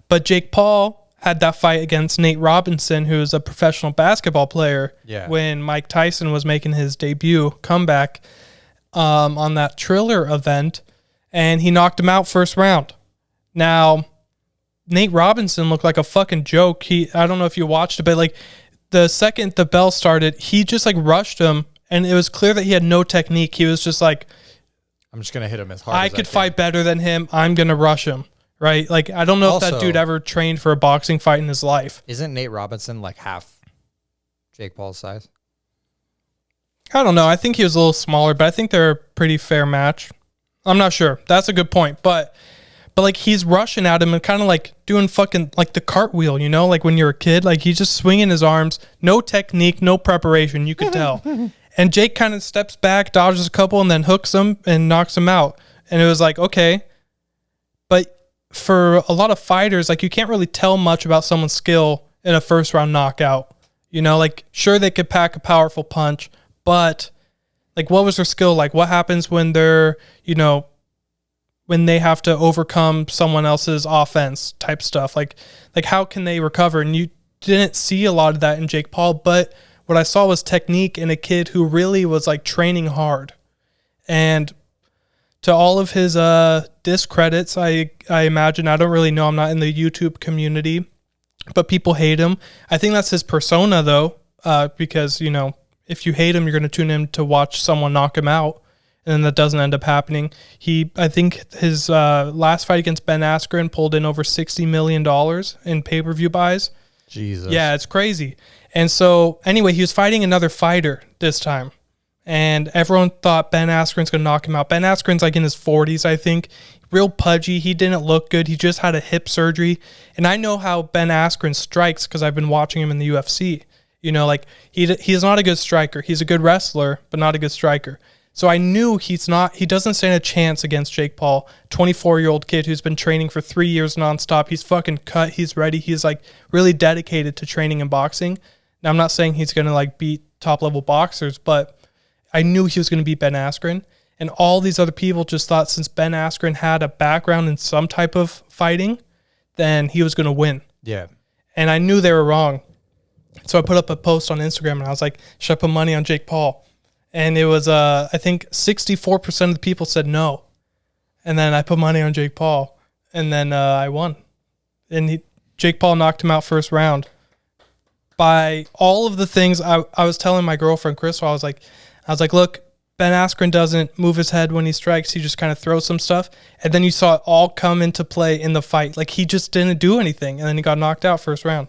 But Jake Paul had that fight against Nate Robinson, who is a professional basketball player, when Mike Tyson was making his debut comeback on that Triller event, and he knocked him out first round. Now, Nate Robinson looked like a fucking joke. I don't know if you watched it, but like the second the bell started, he just like rushed him, and it was clear that he had no technique. He was just like, I'm just going to hit him as hard as I I could can. fight better than him. I'm going to rush him. Right? Like, I don't know if that Also- dude ever trained for a boxing fight in his life. Isn't Nate Robinson like half Jake Paul's size? I don't know. I think he was a little smaller, but I think they're a pretty fair match. I'm not sure. That's a good point. But like, he's rushing at him and kind of like doing fucking like the cartwheel, like when you're a kid, like he's just swinging his arms, no technique, no preparation. You could tell. And Jake kind of steps back, dodges a couple, and then hooks him and knocks him out. And it was like, okay. But for a lot of fighters, like you can't really tell much about someone's skill in a first round knockout. Like sure they could pack a powerful punch, but like what was their skill like? What happens when they're, when they have to overcome someone else's offense type stuff? Like how can they recover? And you didn't see a lot of that in Jake Paul, but what I saw was technique in a kid who really was like training hard. And to all of his discredits, I imagine, I don't really know, I'm not in the YouTube community, but people hate him. I think that's his persona though, because, if you hate him, you're going to tune in to watch someone knock him out, and then that doesn't end up happening. I think his last fight against Ben Askren pulled in over $60 million in pay-per-view buys. Jesus. Yeah, it's crazy. And so anyway, he was fighting another fighter this time. And everyone thought Ben Askren's going to knock him out. Ben Askren's like in his 40s, I think. Real pudgy. He didn't look good. He just had a hip surgery. And I know how Ben Askren strikes because I've been watching him in the UFC. Like he's not a good striker. He's a good wrestler, but not a good striker. So I knew he doesn't stand a chance against Jake Paul, 24-year-old kid who's been training for 3 years nonstop. He's fucking cut. He's ready. He's like really dedicated to training and boxing. Now, I'm not saying he's going to like beat top level boxers, but I knew he was going to beat Ben Askren, and all these other people just thought since Ben Askren had a background in some type of fighting, then he was going to win. Yeah. And I knew they were wrong. So I put up a post on Instagram, and I was like, should I put money on Jake Paul? And it was, I think 64% of the people said no. And then I put money on Jake Paul, and then I won. And Jake Paul knocked him out first round. By all of the things I was telling my girlfriend, Crystal, I was like, look, Ben Askren doesn't move his head when he strikes. He just kind of throws some stuff. And then you saw it all come into play in the fight. Like, he just didn't do anything. And then he got knocked out first round.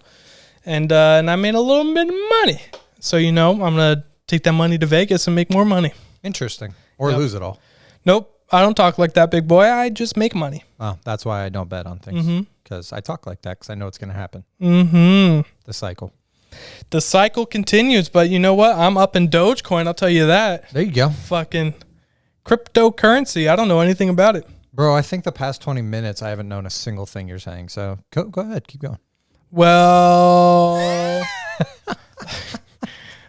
And I made a little bit of money. So, I'm going to take that money to Vegas and make more money. Interesting. Or lose it all. Nope. I don't talk like that, big boy. I just make money. Oh, that's why I don't bet on things. Because I talk like that because I know it's going to happen. The cycle. The cycle continues, but you know what? I'm up in Dogecoin. I'll tell you that. There you go. Fucking cryptocurrency. I don't know anything about it. Bro, I think the past 20 minutes, I haven't known a single thing you're saying. So go ahead. Keep going. Well,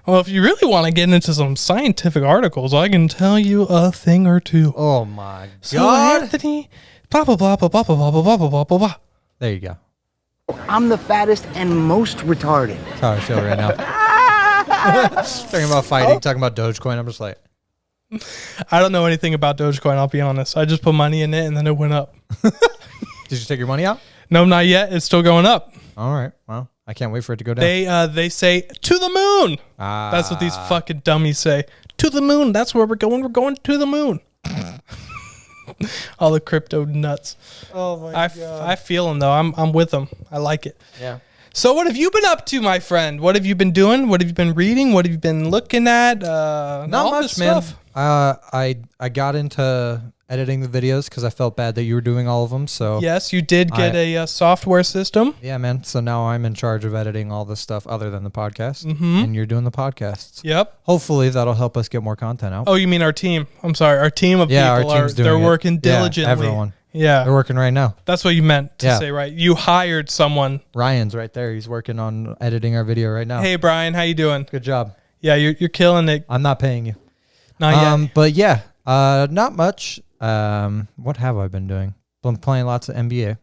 Well, if you really want to get into some scientific articles, I can tell you a thing or two. Oh my So God. Anthony, blah blah blah blah blah blah blah blah blah blah blah blah. There you go. I'm the fattest and most retarded. That's how I feel right now. Talking about fighting, talking about Dogecoin. I'm just like, I don't know anything about Dogecoin. I'll be honest. I just put money in it and then it went up. did you take your money out? No, not yet. It's still going up. All right. Well, I can't wait for it to go down. They say to the moon. That's what these fucking dummies say. To the moon. That's where we're going. We're going to the moon. All the crypto nuts. Oh my God. I feel them though. I'm with them. I like it. Yeah. So what have you been up to, my friend? What have you been doing? What have you been reading? What have you been looking at? Not all much, this man. stuff. I got into editing the videos because I felt bad that you were doing all of them. So Yes, you did get a software system. yeah, man. So now I'm in charge of editing all the stuff other than the podcast, Mm-hmm. and you're doing the podcasts. Yep. Hopefully that'll help us get more content out. Oh, you mean our team? I'm sorry, our team of yeah, people our team's doing they're it. working Yeah, diligently. everyone. Yeah, They're working right now. that's what you meant to Yeah. say, right? You hired someone. Ryan's right there. He's working on editing our video right now. Hey, Brian, how you doing? Good job. Yeah, you're killing it. I'm not paying you. Not yet. But yeah, not much. What have I been doing? Been playing lots of NBA.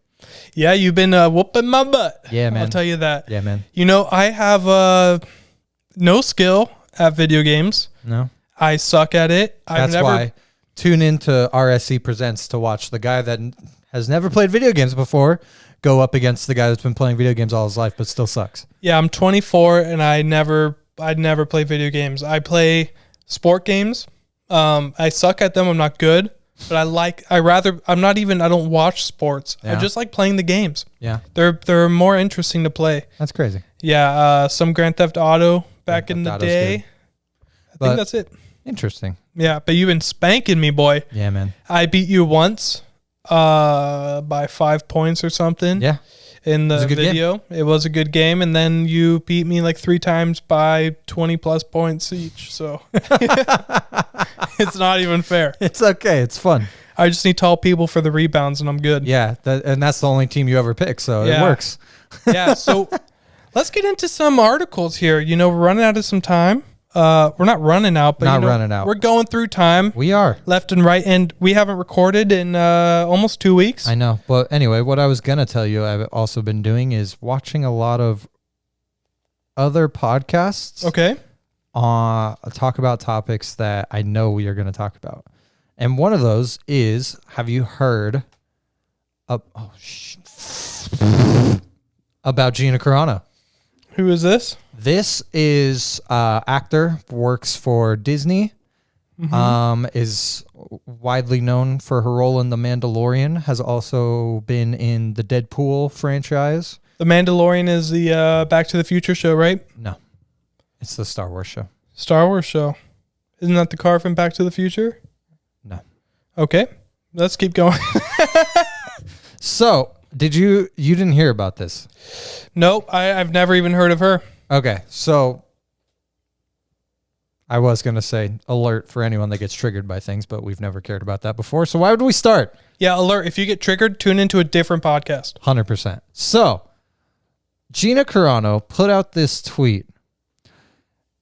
Yeah, you've been whooping my butt. Yeah, man. I'll tell you that. Yeah, man. You know, I have no skill at video games. No, I suck at it. that's why. Tune into RSC Presents to watch the guy that has never played video games before go up against the guy that's been playing video games all his life but still sucks. Yeah, I'm 24 and I'd never play video games. I play sport games. I suck at them. I'm not good, but I don't watch sports. I Yeah. just like playing the games. Yeah, They're more interesting to play. that's crazy. Yeah, some Grand Theft Auto back in the Theft Auto's day. good. I But- think that's it. Interesting. Yeah, but you've been spanking me, boy. Yeah, man. I beat you once by 5 points or something. Yeah. In the was a good video. It was a good game, and then you beat me like 3 times by 20 plus points each. So it's not even fair. It's okay. It's fun. I just need tall people for the rebounds, and I'm good. Yeah, and that's the only team you ever pick, so it Yeah. works. Yeah. So let's get into some articles here. You know, we're running out of some time. We're not running out, but Not running out. We're going through time We are. left and right, and we haven't recorded in almost 2 weeks. I know. But anyway, what I was going to tell you I've also been doing is watching a lot of other podcasts Okay. talk about topics that I know we are going to talk about. And one of those is, have you heard about Gina Carano? Who is this? This is actor, works for Disney, is widely known for her role in The Mandalorian, has also been in the Deadpool franchise. The Mandalorian is the Back to the Future show, right? No, it's the Star Wars show. Star Wars show. Isn't that the car from Back to the Future? No. Okay. Let's keep going. So, you didn't hear about this? Nope. I've never even heard of her. Okay, so I was going to say alert for anyone that gets triggered by things, but we've never cared about that before. So why would we start? Yeah, alert. If you get triggered, tune into a different podcast. 100%. So Gina Carano put out this tweet,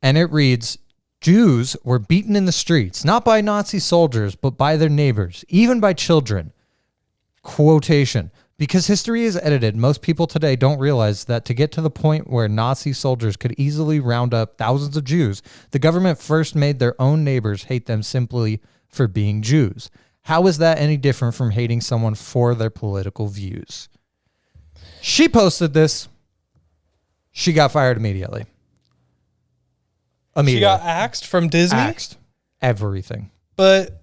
and it reads, Jews were beaten in the streets, not by Nazi soldiers, but by their neighbors, even by children. Quotation. Because history is edited, most people today don't realize that to get to the point where Nazi soldiers could easily round up thousands of Jews, the government first made their own neighbors hate them simply for being Jews. How is that any different from hating someone for their political views? She posted this. She got fired immediately. She got axed from Disney, Axed. Everything. but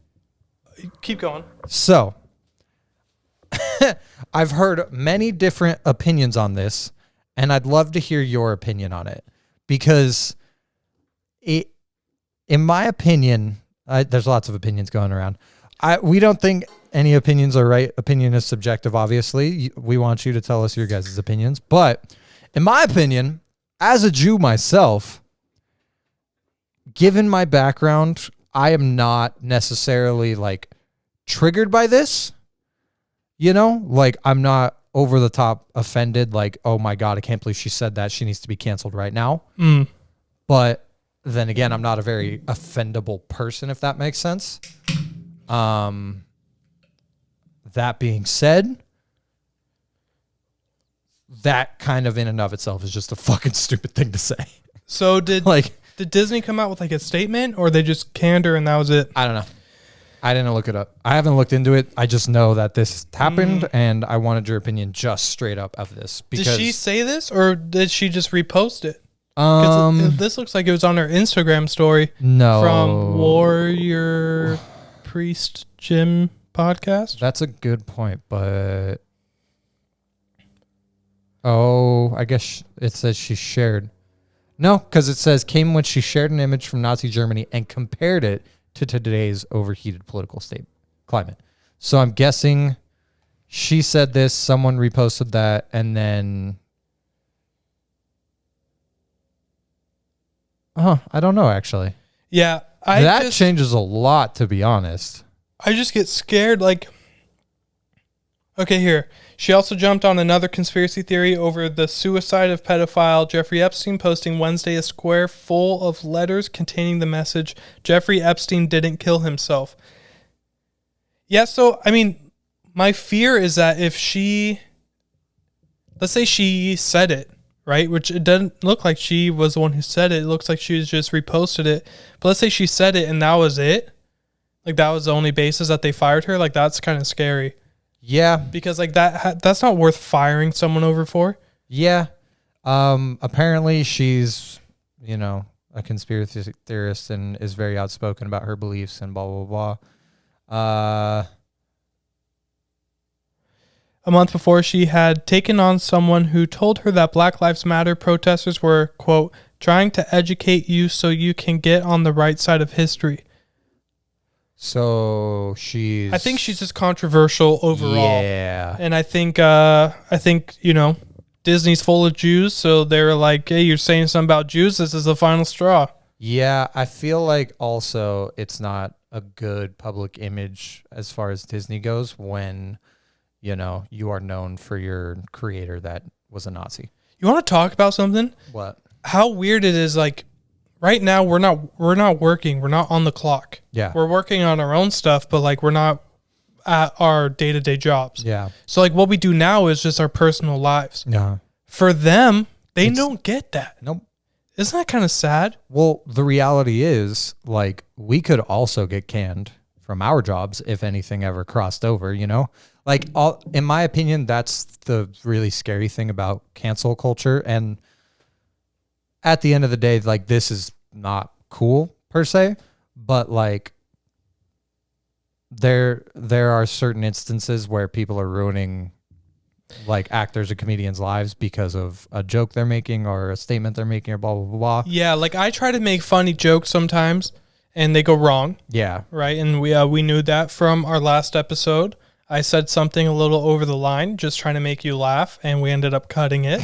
keep going. So, I've heard many different opinions on this, and I'd love to hear your opinion on it, because in my opinion, there's lots of opinions going around. We don't think any opinions are right. Opinion is subjective, obviously. We want you to tell us your guys' opinions. But in my opinion, as a Jew myself, given my background, I am not necessarily like triggered by this. You know, like I'm not over the top offended. Like, oh my God, I can't believe she said that. She needs to be canceled right now. But then again, I'm not a very offendable person, if that makes sense. That being said, that kind of in and of itself is just a fucking stupid thing to say. So did Disney come out with like a statement, or they just canned her and that was it? I don't know. I didn't look it up. I haven't looked into it. I just know that this happened, and I wanted your opinion just straight up of this. Because did she say this, or did she just repost it? This looks like it was on her Instagram story. No. From Warrior Priest Jim podcast. That's a good point, but I guess it says she shared. No, because it says came when she shared an image from Nazi Germany and compared it to today's overheated political climate. So I'm guessing she said this, someone reposted that, and then I don't know actually. Yeah, that changes a lot, to be honest. I just get scared. Like, okay, here. She also jumped on another conspiracy theory over the suicide of pedophile Jeffrey Epstein, posting Wednesday a square full of letters containing the message, Jeffrey Epstein didn't kill himself. Yeah, so, I mean, my fear is that if let's say she said it, right? Which it doesn't look like she was the one who said it. It looks like she just reposted it. But let's say she said it and that was it. Like, that was the only basis that they fired her. Like, that's kind of scary. Yeah. Because, like, that's not worth firing someone over for. Yeah. Apparently she's, a conspiracy theorist and is very outspoken about her beliefs and blah, blah, blah. A month before, she had taken on someone who told her that Black Lives Matter protesters were, quote, trying to educate you so you can get on the right side of history. So I think she's just controversial overall. Yeah. And I think Disney's full of Jews, so they're like, hey, you're saying something about Jews, this is the final straw. Yeah, I feel like also it's not a good public image as far as Disney goes when, you are known for your creator that was a Nazi. You want to talk about something? What? How weird it is, like, right now we're not working, we're not on the clock. Yeah. We're working on our own stuff, but like we're not at our day-to-day jobs. Yeah. So like what we do now is just our personal lives. Yeah. For them, they don't get that. Nope. Isn't that kind of sad? Well, the reality is, like, we could also get canned from our jobs if anything ever crossed over, Like, in my opinion, that's the really scary thing about cancel culture. And at the end of the day, like, this is not cool per se, but like there are certain instances where people are ruining like actors or comedians' lives because of a joke they're making or a statement they're making or blah, blah, blah, blah. Yeah, like I try to make funny jokes sometimes and they go wrong. Yeah. Right. And we knew that from our last episode. I said something a little over the line, just trying to make you laugh, and we ended up cutting it.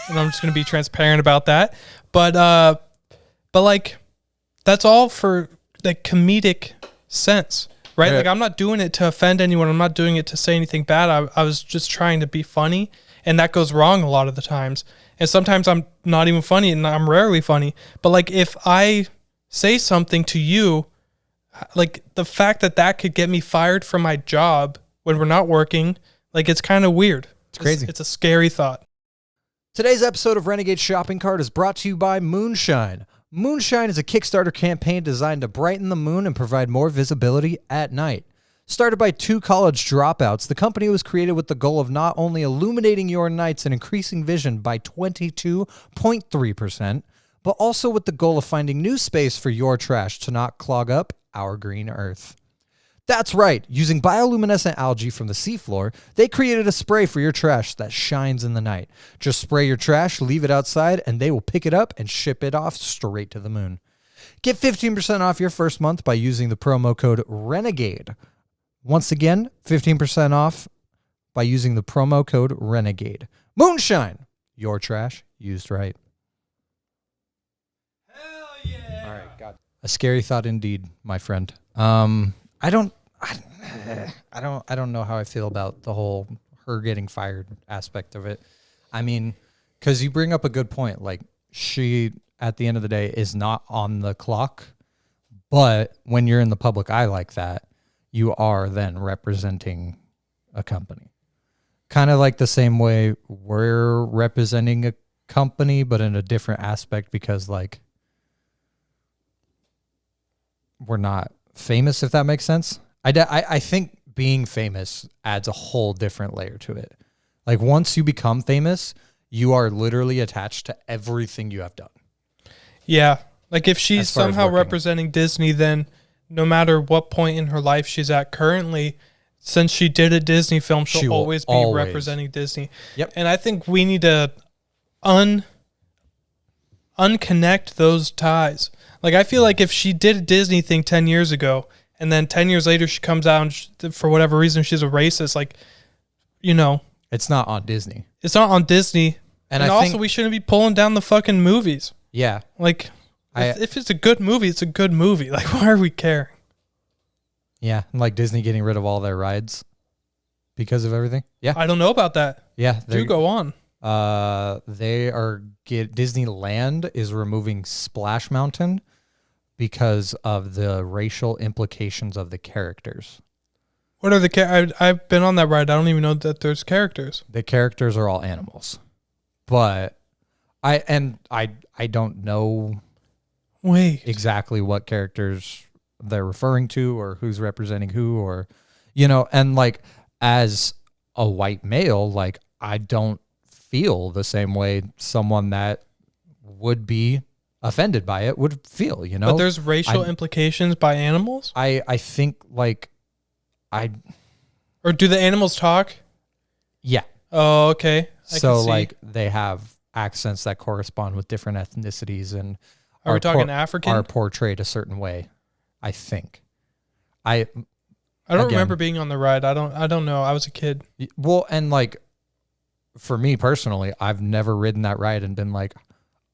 And I'm just going to be transparent about that. But like, that's all for the comedic sense, right? Yeah. Like, I'm not doing it to offend anyone. I'm not doing it to say anything bad. I was just trying to be funny, and that goes wrong a lot of the times. And sometimes I'm not even funny, and I'm rarely funny. But like, if I say something to you, like the fact that could get me fired from my job when we're not working, like, it's kind of weird. It's crazy. It's a scary thought. Today's episode of Renegade Shopping Cart is brought to you by Moonshine. Moonshine is a Kickstarter campaign designed to brighten the moon and provide more visibility at night. Started by two college dropouts, the company was created with the goal of not only illuminating your nights and increasing vision by 22.3%, but also with the goal of finding new space for your trash to not clog up our green earth. That's right, using bioluminescent algae from the seafloor, they created a spray for your trash that shines in the night. Just spray your trash, leave it outside, and they will pick it up and ship it off straight to the moon. Get 15% off your first month by using the promo code RENEGADE. Once again, 15% off by using the promo code RENEGADE. Moonshine, your trash used right. Hell yeah. All right, got a scary thought indeed, my friend. I don't know how I feel about the whole her getting fired aspect of it. I mean, because you bring up a good point. Like, she, at the end of the day, is not on the clock. But when you're in the public eye like that, you are then representing a company. Kind of like the same way we're representing a company, but in a different aspect because, like, we're not famous, if that makes sense. I think being famous adds a whole different layer to it. Like, once you become famous, you are literally attached to everything you have done. Yeah. Like, if she's As far as somehow working. representing Disney, then no matter what point in her life she's at currently, since she did a Disney film, She she'll will always be always. representing Disney. Yep. And I think we need to unconnect those ties. Like, I feel like if she did a Disney thing 10 years ago, and then 10 years later she comes out and for whatever reason she's a racist, like, you know. It's not on Disney. It's not on Disney. And And I also, think- we shouldn't be pulling down the fucking movies. Yeah. Like, if it's a good movie, it's a good movie. Like, why are we caring? Yeah. Like Disney getting rid of all their rides because of everything. Yeah. I don't know about that. Yeah. Do go on. Disneyland is removing Splash Mountain because of the racial implications of the characters. What are the I've been on that ride. I don't even know that there's characters. The characters are all animals. But I don't know Wait. exactly what characters they're referring to or who's representing who, or, you know, and like as a white male, like I don't feel the same way someone that would be offended by it would feel, you know. But there's racial implications by animals? I think like Or do the animals talk? yeah. Oh, okay. I So can see. like they have accents that correspond with different ethnicities and Are we talking African? are portrayed a certain way, I think. I don't again- remember being on the ride. I don't know. I was a kid. Well, and like for me personally, I've never ridden that ride and been like,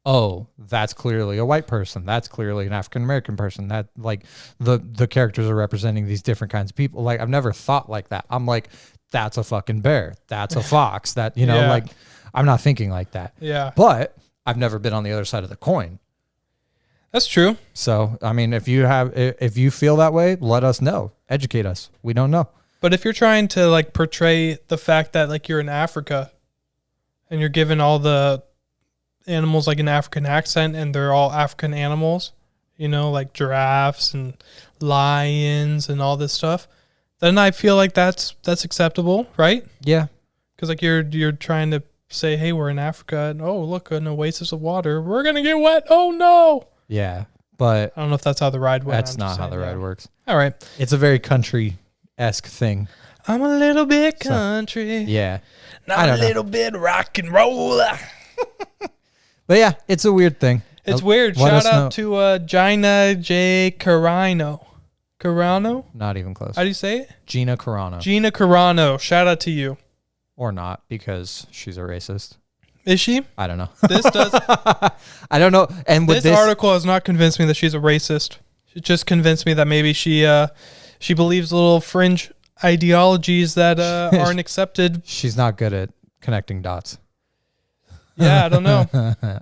oh, that's clearly a white person. That's clearly an African American person. That like the characters are representing these different kinds of people. Like I've never thought like that. I'm like, that's a fucking bear. That's a fox. That, you know, Yeah. like I'm not thinking like that. Yeah. But I've never been on the other side of the coin. That's true. So, I mean, if you feel that way, let us know. Educate us. We don't know. But if you're trying to like portray the fact that like you're in Africa and you're given all the animals like an African accent and they're all African animals, you know, like giraffes and lions and all this stuff, then I feel like that's acceptable, right? Yeah. Because like you're trying to say, hey, we're in Africa and oh, look, an oasis of water. We're gonna get wet. Oh no. Yeah. But I don't know if that's how the ride went. that's I'm not just how saying, the ride yeah. works. All right. It's a very country-esque thing. I'm a little bit country. Yeah. I Not a don't know. little bit rock and roll. But yeah, it's a weird thing. It's weird. Let Shout us out to Gina Carano. Carano? Not even close. How do you say it? Gina Carano. Gina Carano. Shout out to you. Or not, because she's a racist. Is she? I don't know. This does. I don't know. And with This this, article has not convinced me that she's a racist. It just convinced me that maybe she believes little fringe ideologies that aren't accepted. she's not good at connecting dots. Yeah, I don't know.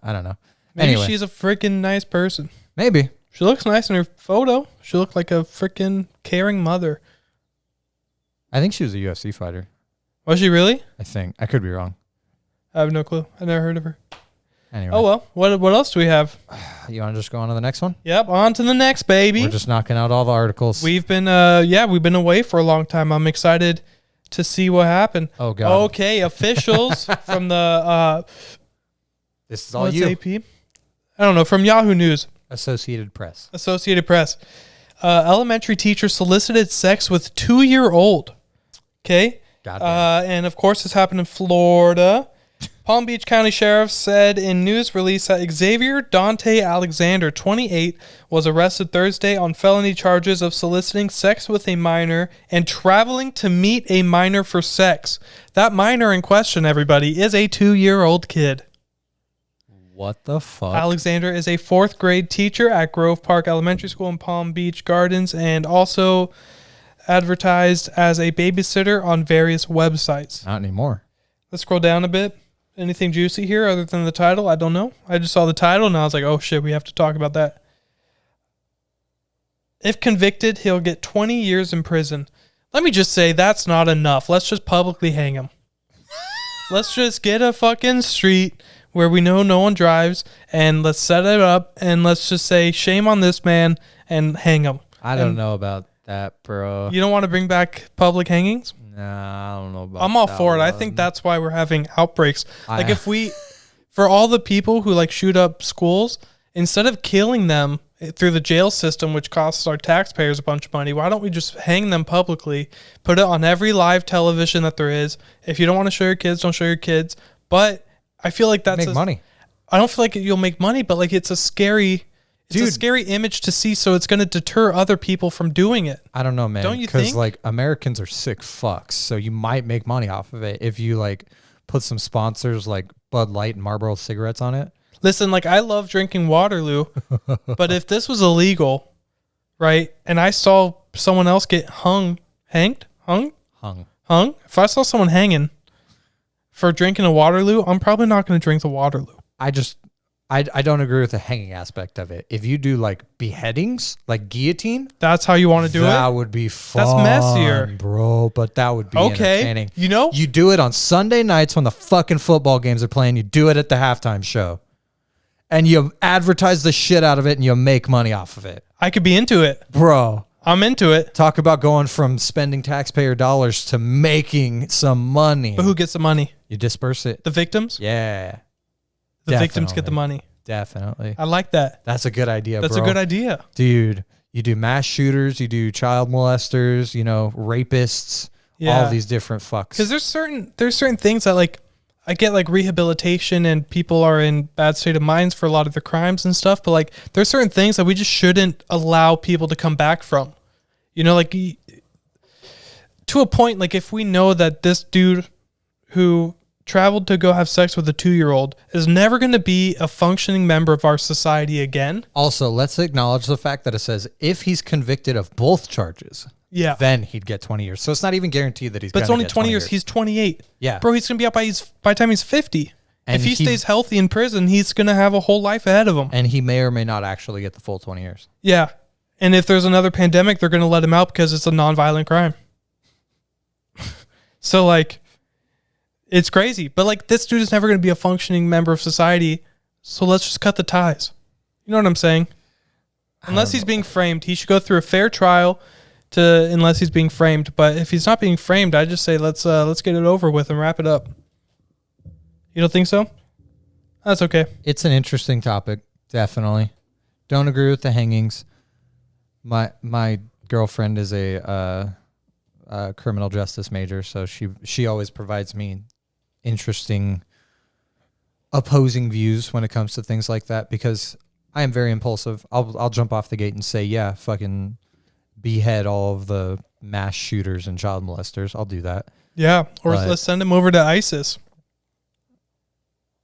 I don't know. Maybe Anyway. she's a freaking nice person. Maybe. She looks nice in her photo. She looked like a freaking caring mother. I think she was a UFC fighter. Was she really? I think. I could be wrong. I have no clue. I never heard of her. Anyway. Oh well. What else do we have? You want to just go on to the next one? Yep, on to the next, baby. We're just knocking out all the articles. We've been we've been away for a long time. I'm excited to see what happened. Oh, God. Okay, officials from the This is all what's you. AP? I don't know, from Yahoo News, Associated Press. Associated Press. Elementary teacher solicited sex with 2-year-old. Okay? Goddamn. And of course this happened in Florida. Palm Beach County Sheriff said in news release that Xavier Dante Alexander, 28, was arrested Thursday on felony charges of soliciting sex with a minor and traveling to meet a minor for sex. That minor in question, everybody, is a 2-year-old kid. What the fuck? Alexander is a 4th grade teacher at Grove Park Elementary School in Palm Beach Gardens and also advertised as a babysitter on various websites. Not anymore. Let's scroll down a bit. Anything juicy here other than the title? I don't know. I just saw the title and I was like, oh shit, we have to talk about that. If convicted, he'll get 20 years in prison. Let me just say that's not enough. Let's just publicly hang him. Let's just get a fucking street where we know no one drives and let's set it up and let's just say shame on this man and hang him. I don't know about that, bro. You don't want to bring back public hangings? Nah, I don't know about I'm all that for it. I one. think that's why we're having outbreaks. Like if we, for all the people who like shoot up schools, instead of killing them through the jail system, which costs our taxpayers a bunch of money, why don't we just hang them publicly, put it on every live television that there is? If you don't want to show your kids, don't show your kids. But I feel like that's make money. I don't feel like you'll make money, but like it's a scary image to see, so it's going to deter other people from doing it. I don't know, man. Don't you think? Because like Americans are sick fucks, so you might make money off of it if you like put some sponsors like Bud Light and Marlboro cigarettes on it. Listen, like I love drinking Waterloo, but if this was illegal, right, and I saw someone else get hung, if I saw someone hanging for drinking a Waterloo, I'm probably not going to drink the Waterloo. I don't agree with the hanging aspect of it. If you do like beheadings, like guillotine, That's how you want to do that it? would be fun. That's messier. Bro, but that would be Okay. entertaining. You know? You do it on Sunday nights when the fucking football games are playing. You do it at the halftime show. And you advertise the shit out of it and you make money off of it. I could be into it. Bro, I'm into it. talk about going from spending taxpayer dollars to making some money. But who gets the money? You disperse it. The victims? Yeah. The victims get the Definitely. money. Definitely. I like that. That's a good idea, That's bro. a good idea. Dude, you do mass shooters, you do child molesters, rapists, all these different fucks. Because there's certain things that like I get like rehabilitation and people are in bad state of minds for a lot of the crimes and stuff, but like there's certain things that we just shouldn't allow people to come back from. Like to a point, like if we know that this dude who traveled to go have sex with a 2-year-old is never going to be a functioning member of our society again. Also, let's acknowledge the fact that it says if he's convicted of both charges, then he'd get 20 years. So it's not even guaranteed that he's But going it's to only get 20 years. He's 28. Yeah. Bro, he's going to be out by the time he's 50. And if he stays healthy in prison, he's going to have a whole life ahead of him. And he may or may not actually get the full 20 years. Yeah. And if there's another pandemic, they're going to let him out because it's a nonviolent crime. So, like, it's crazy. But, like, this dude is never going to be a functioning member of society. So let's just cut the ties. You know what I'm saying? Unless he's being framed, he should go through a fair trial unless he's being framed. But if he's not being framed, I just say let's get it over with and wrap it up. You don't think so? That's okay. It's an interesting topic, definitely. Don't agree with the hangings. My girlfriend is a criminal justice major, so she always provides me interesting opposing views when it comes to things like that because I am very impulsive. I'll jump off the gate and say, yeah, fucking behead all of the mass shooters and child molesters. I'll do that. Yeah, or let's send him over to ISIS.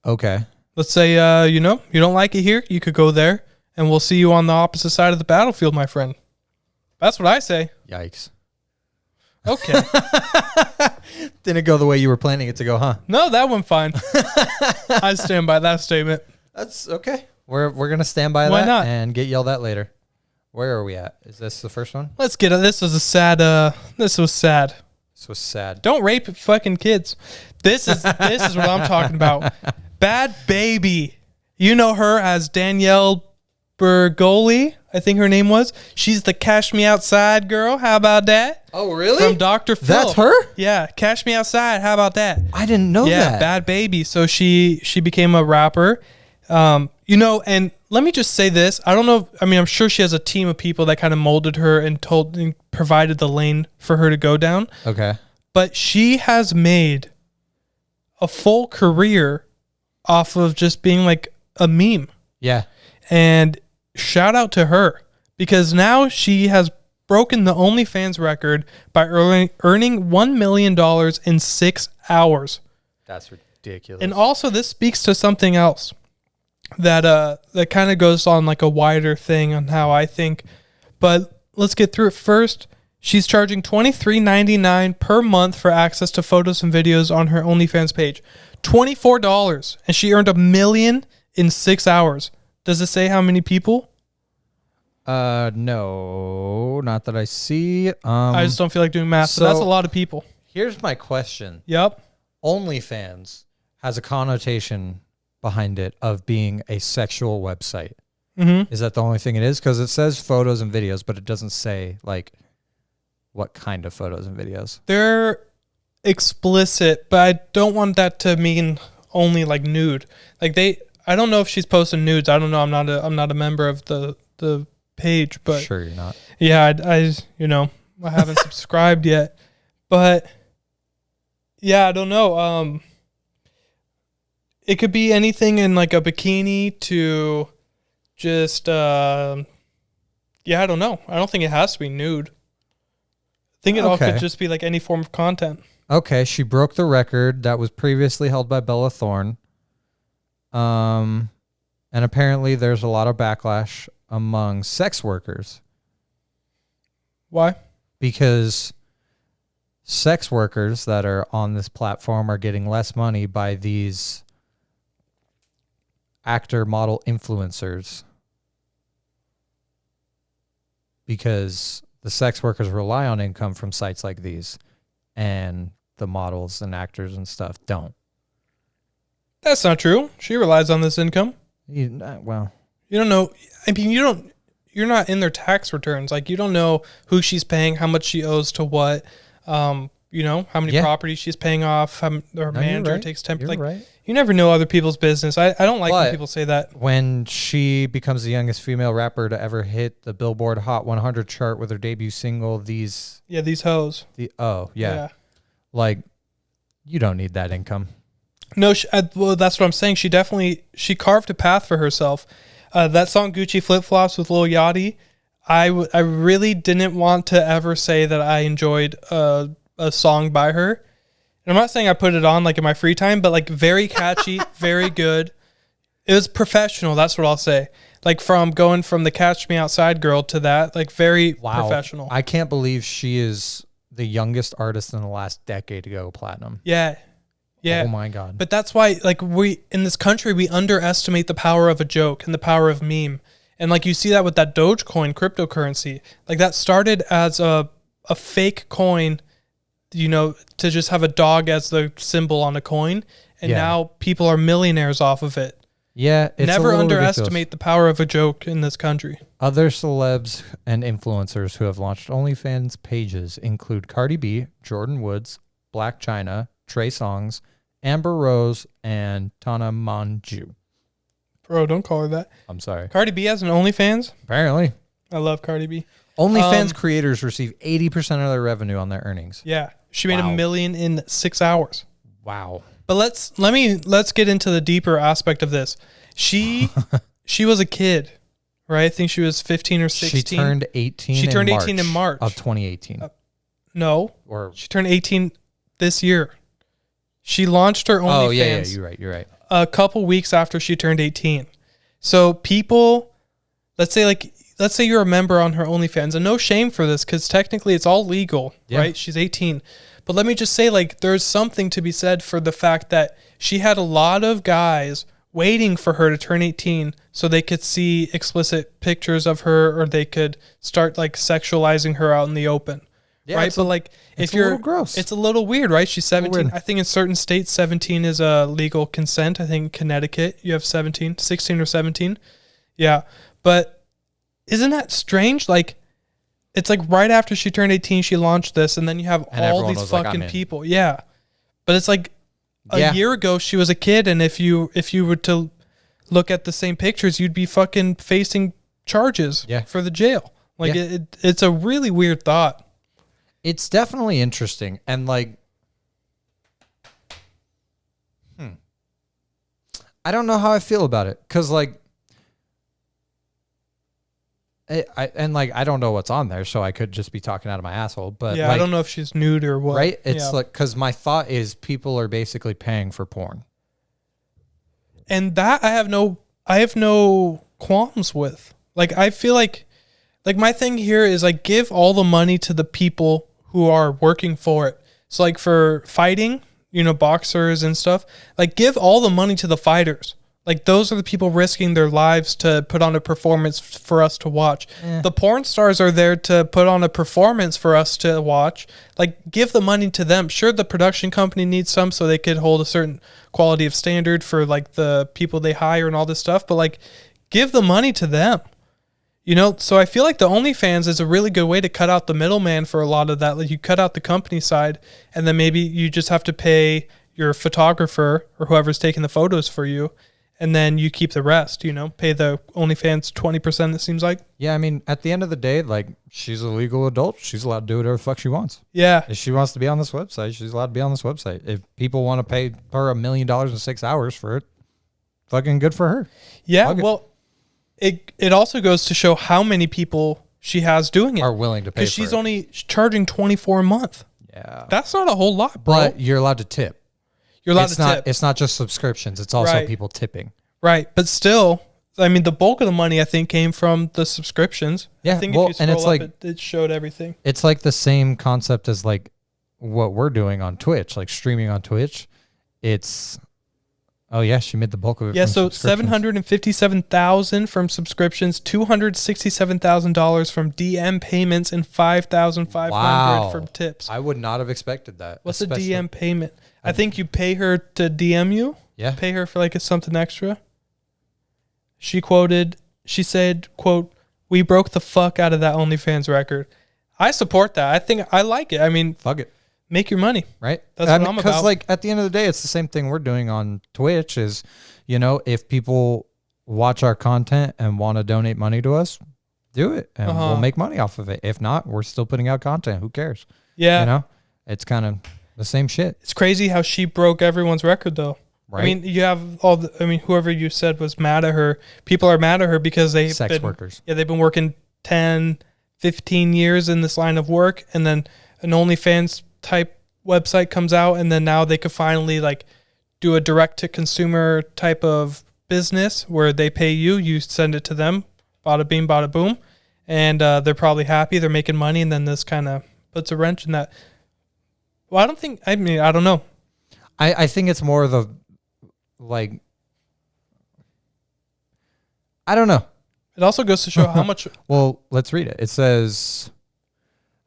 Okay. Let's say, you don't like it here, you could go there, and we'll see you on the opposite side of the battlefield, my friend. That's what I say. Yikes. Okay. Didn't go the way you were planning it to go, huh? No, that went fine. I stand by that statement. That's okay. We're gonna stand by Why that not? and get yelled at later. Where are we at? Is this the first one? Let's get it. This was sad. This was sad. This was sad. Don't rape fucking kids. This is what I'm talking about. Bad Baby. You know her as Danielle Bergoli, I think her name was. She's the Cash Me Outside girl. How about that? Oh, really? From Dr. Phil. That's her? Yeah, Cash Me Outside. How about that? I didn't know that. Bad Baby. So she became a rapper. And let me just say this. I don't know. I mean, I'm sure she has a team of people that kind of molded her and provided the lane for her to go down. Okay. But she has made a full career off of just being like a meme. Yeah. And shout out to her because now she has broken the OnlyFans record by earning $1 million in 6 hours. That's ridiculous. And also this speaks to something else that kind of goes on like a wider thing on how I think. But let's get through it first. She's charging $23.99 per month for access to photos and videos on her OnlyFans page. $24, and she earned $1 million in 6 hours. Does it say how many people? No, not that I see. I just don't feel like doing math. So that's a lot of people. Here's my question. Yep. OnlyFans has a connotation behind it of being a sexual website. Mm-hmm. Is that the only thing it is? Because it says photos and videos, but it doesn't say like what kind of photos and videos. They're explicit, but I don't want that to mean only like nude. Like I don't know if she's posting nudes. I don't know. I'm not a member of the page, but sure you're not. Yeah, I haven't subscribed yet, but yeah, I don't know. It could be anything in like a bikini to just I don't know. I don't think it has to be nude. I think it all could just be like any form of content. Okay, she broke the record that was previously held by Bella Thorne. And apparently there's a lot of backlash among sex workers. Why? Because sex workers that are on this platform are getting less money by these actor model influencers, because the sex workers rely on income from sites like these, and the models and actors and stuff don't. That's not true. She relies on this income. Well, you don't know. I mean, you're not in their tax returns. Like, you don't know who she's paying, how much she owes to what, how many properties she's paying off, her manager takes 10%. Like, right. You never know other people's business. I don't like when people say that. When she becomes the youngest female rapper to ever hit the Billboard Hot 100 chart with her debut single, these hoes. Yeah. Like, you don't need that income. No, well, that's what I'm saying. She carved a path for herself. That song Gucci Flip Flops with Lil Yachty, I really didn't want to ever say that I enjoyed a song by her. And I'm not saying I put it on like in my free time, but like very catchy, very good. It was professional. That's what I'll say. Like going from the Catch Me Outside girl to that, like very professional. I can't believe she is the youngest artist in the last decade to go platinum. Yeah. Yeah. Oh my God. But that's why, like, in this country, we underestimate the power of a joke and the power of meme. And like, you see that with that Dogecoin cryptocurrency. Like, that started as a fake coin, to just have a dog as the symbol on a coin. And now people are millionaires off of it. Yeah. It's never underestimate the power of a joke in this country. Other celebs and influencers who have launched OnlyFans pages include Cardi B, Jordan Woods, Black China, Trey Songz, Amber Rose, and Tana Mongeau. Bro, don't call her that. I'm sorry. Cardi B has an OnlyFans? Apparently. I love Cardi B. OnlyFans creators receive 80% of their revenue on their earnings. Yeah. She made $1 million in 6 hours. Wow. But let's get into the deeper aspect of this. She was a kid, right? I think she was 15 or 16. She turned 18 She turned 18 in March of 2018. No. She turned 18 this year. She launched her OnlyFans. Oh, yeah, you're right. A couple weeks after she turned 18. So people, let's say you're a member on her OnlyFans, and no shame for this because technically it's all legal, right? She's 18. But let me just say, like, there's something to be said for the fact that she had a lot of guys waiting for her to turn 18 so they could see explicit pictures of her, or they could start like sexualizing her out in the open. Yeah, right. But like, if you're, gross. It's a little weird, right? She's 17. I think in certain states, 17 is a legal consent. I think in Connecticut, you have 16 or 17. Yeah. But isn't that strange? Like, it's like right after she turned 18, she launched this, and then you have all these fucking people. Yeah. But it's like a year ago, she was a kid, and if you were to look at the same pictures, you'd be fucking facing charges for the jail. Like, it's a really weird thought. It's definitely interesting. And like, I don't know how I feel about it. Cause like, I don't know what's on there, so I could just be talking out of my asshole, but I don't know if she's nude or what. Right. It's like, cause my thought is people are basically paying for porn. And that I have no qualms with. Like, I feel like my thing here is like, give all the money to the people who are working for it. So like for fighting, boxers and stuff. Like, give all the money to the fighters. Like, those are the people risking their lives to put on a performance for us to watch. The porn stars are there to put on a performance for us to watch. Like, give the money to them. Sure, the production company needs some so they could hold a certain quality of standard for, like, the people they hire and all this stuff. But, like, give the money to them. So I feel like the OnlyFans is a really good way to cut out the middleman for a lot of that. Like, you cut out the company side, and then maybe you just have to pay your photographer or whoever's taking the photos for you. And then you keep the rest, pay the OnlyFans 20%, it seems like. Yeah, I mean, at the end of the day, like, she's a legal adult. She's allowed to do whatever the fuck she wants. Yeah. If she wants to be on this website, she's allowed to be on this website. If people want to pay her $1 million in 6 hours for it, fucking good for her. Yeah, well, it also goes to show how many people she has doing it. Are willing to pay for it. Because she's only charging $24 a month. Yeah. That's not a whole lot, bro. But you're allowed to tip. You're allowed to tip. It's not just subscriptions. It's also people tipping. Right. But still, I mean, the bulk of the money, I think, came from the subscriptions. Yeah. I think if you scroll and it's up, like, it showed everything. It's like the same concept as like what we're doing on Twitch, like streaming on Twitch. It's, oh yeah, she made the bulk of it. Yeah, from so $757,000 from subscriptions, $267,000 from DM payments, and $5,500 from tips. I would not have expected that. What's a DM payment? I think you pay her to DM you. Yeah. Pay her for like something extra. She said, quote, "We broke the fuck out of that OnlyFans record." I support that. I think I like it. I mean, fuck it. Make your money. Right? That's what I'm about. Because like at the end of the day, it's the same thing we're doing on Twitch is, if people watch our content and want to donate money to us, do it. And we'll make money off of it. If not, we're still putting out content. Who cares? Yeah. It's kind of the same shit. It's crazy how she broke everyone's record though. Right. I mean, you have whoever you said was mad at her. People are mad at her because sex workers. Yeah, they've been working 10, 15 years in this line of work, and then an OnlyFans type website comes out, and then now they could finally like do a direct to consumer type of business where they pay you send it to them, bada bing, bada boom, and they're probably happy, they're making money, and then this kind of puts a wrench in that. Well, I don't know. I think it's more the like, I don't know. It also goes to show how much. Well, let's read it. It says,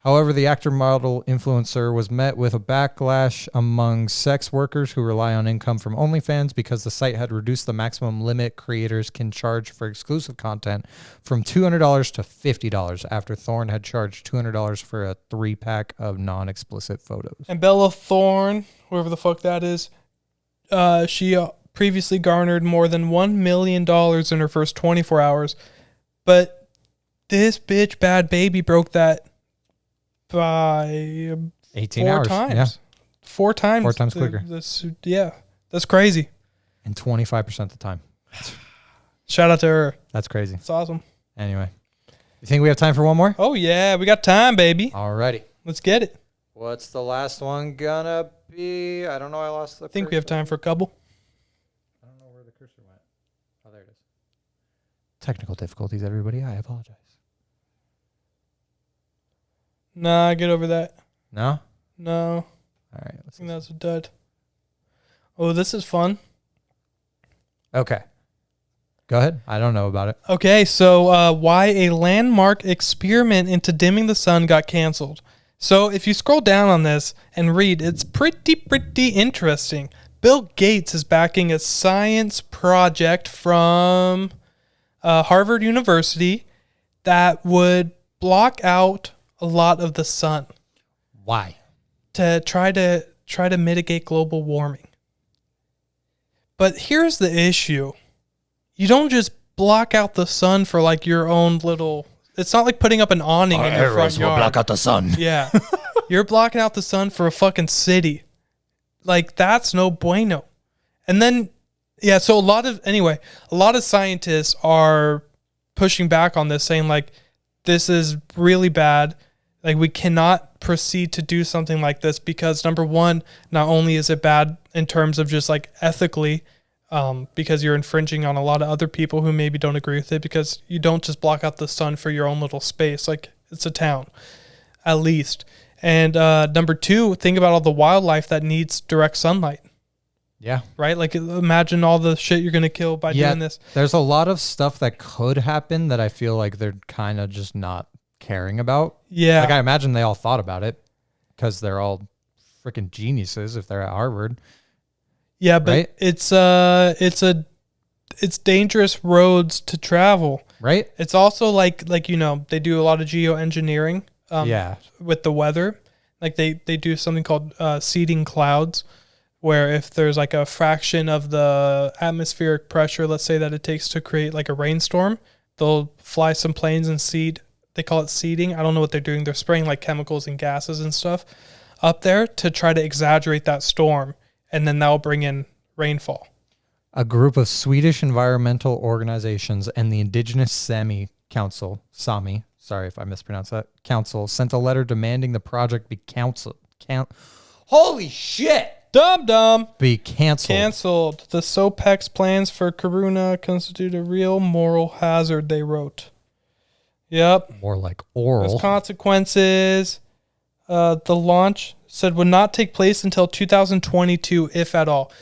however, the actor model influencer was met with a backlash among sex workers who rely on income from OnlyFans because the site had reduced the maximum limit creators can charge for exclusive content from $200 to $50 after Thorne had charged $200 for a 3-pack of non-explicit photos. And Bella Thorne, whoever the fuck that is, she previously garnered more than $1 million in her first 24 hours. But this bitch, Bad Baby, broke that by 18 hours. Times. Yeah. 4 times. 4 times quicker. Yeah. That's crazy. And 25% of the time. Shout out to her. That's crazy. It's awesome. Anyway. You think we have time for one more? Oh, yeah. We got time, baby. Alrighty. Let's get it. What's the last one gonna be? I don't know. I lost the I think we have time for a couple. I don't know where the cursor went. Oh, there it is. Technical difficulties, everybody. I apologize. Nah, get over that. No? No. All right. I think that's a dud. Oh, this is fun. Okay. Go ahead. I don't know about it. Okay, so why a landmark experiment into dimming the sun got canceled. So if you scroll down on this and read, it's pretty interesting. Bill Gates is backing a science project from Harvard University that would block out a lot of the sun. Why? To try to mitigate global warming. But here's the issue. You don't just block out the sun for like your own little... It's not like putting up an awning in your front yard. Will block out the sun. Yeah. You're blocking out the sun for a fucking city. Like, that's no bueno. And then, yeah, so a lot of scientists are pushing back on this, saying like, this is really bad. Like, we cannot proceed to do something like this because, number one, not only is it bad in terms of just like ethically, because you're infringing on a lot of other people who maybe don't agree with it, because you don't just block out the sun for your own little space. Like, it's a town, at least. And number 2, think about all the wildlife that needs direct sunlight. Yeah. Right? Like, imagine all the shit you're going to kill by doing this. There's a lot of stuff that could happen that I feel like they're kind of just not caring about. Yeah. Like, I imagine they all thought about it because they're all freaking geniuses if they're at Harvard. Yeah, but right? it's dangerous roads to travel. Right? It's also like they do a lot of geoengineering with the weather. Like they do something called seeding clouds, where if there's like a fraction of the atmospheric pressure, let's say that it takes to create like a rainstorm, they'll fly some planes and seed. They call it seeding. I don't know what they're doing. They're spraying like chemicals and gases and stuff up there to try to exaggerate that storm, and then that'll bring in rainfall. A group of Swedish environmental organizations and the indigenous Sami council, sorry if I mispronounced that, council, sent a letter demanding the project be holy shit! Be canceled. The SOPEC's plans for Karuna constitute a real moral hazard, they wrote. Yep. More like oral. There's consequences. The launch said would not take place until 2022, if at all.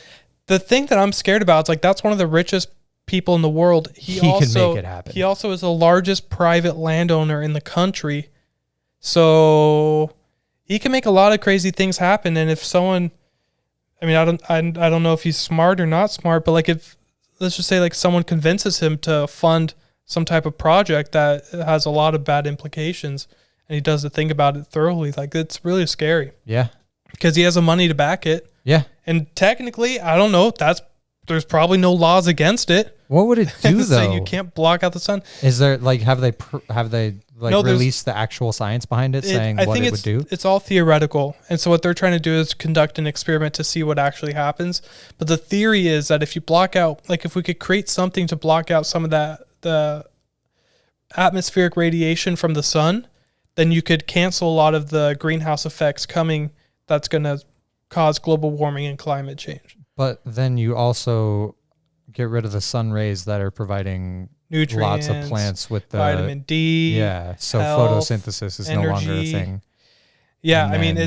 The thing that I'm scared about is like that's one of the richest people in the world. He also can make it happen. He also is the largest private landowner in the country. So he can make a lot of crazy things happen. And if someone, I mean, I don't know if he's smart or not smart, but like if, let's just say like someone convinces him to fund some type of project that has a lot of bad implications and he doesn't think about it thoroughly, like it's really scary. Yeah. Because he has the money to back it. Yeah. And technically, I don't know, there's probably no laws against it. What would it do though? Saying you can't block out the sun. Is there like have they released the actual science behind it, saying what it would do? It's all theoretical. And so what they're trying to do is conduct an experiment to see what actually happens. But the theory is that if you block out, like if we could create something to block out some of the atmospheric radiation from the sun, then you could cancel a lot of the greenhouse effects coming that's going to cause global warming and climate change. But then you also get rid of the sun rays that are providing nutrients, lots of plants with the vitamin D. Yeah, so health, photosynthesis is energy. no longer a thing. Yeah, I mean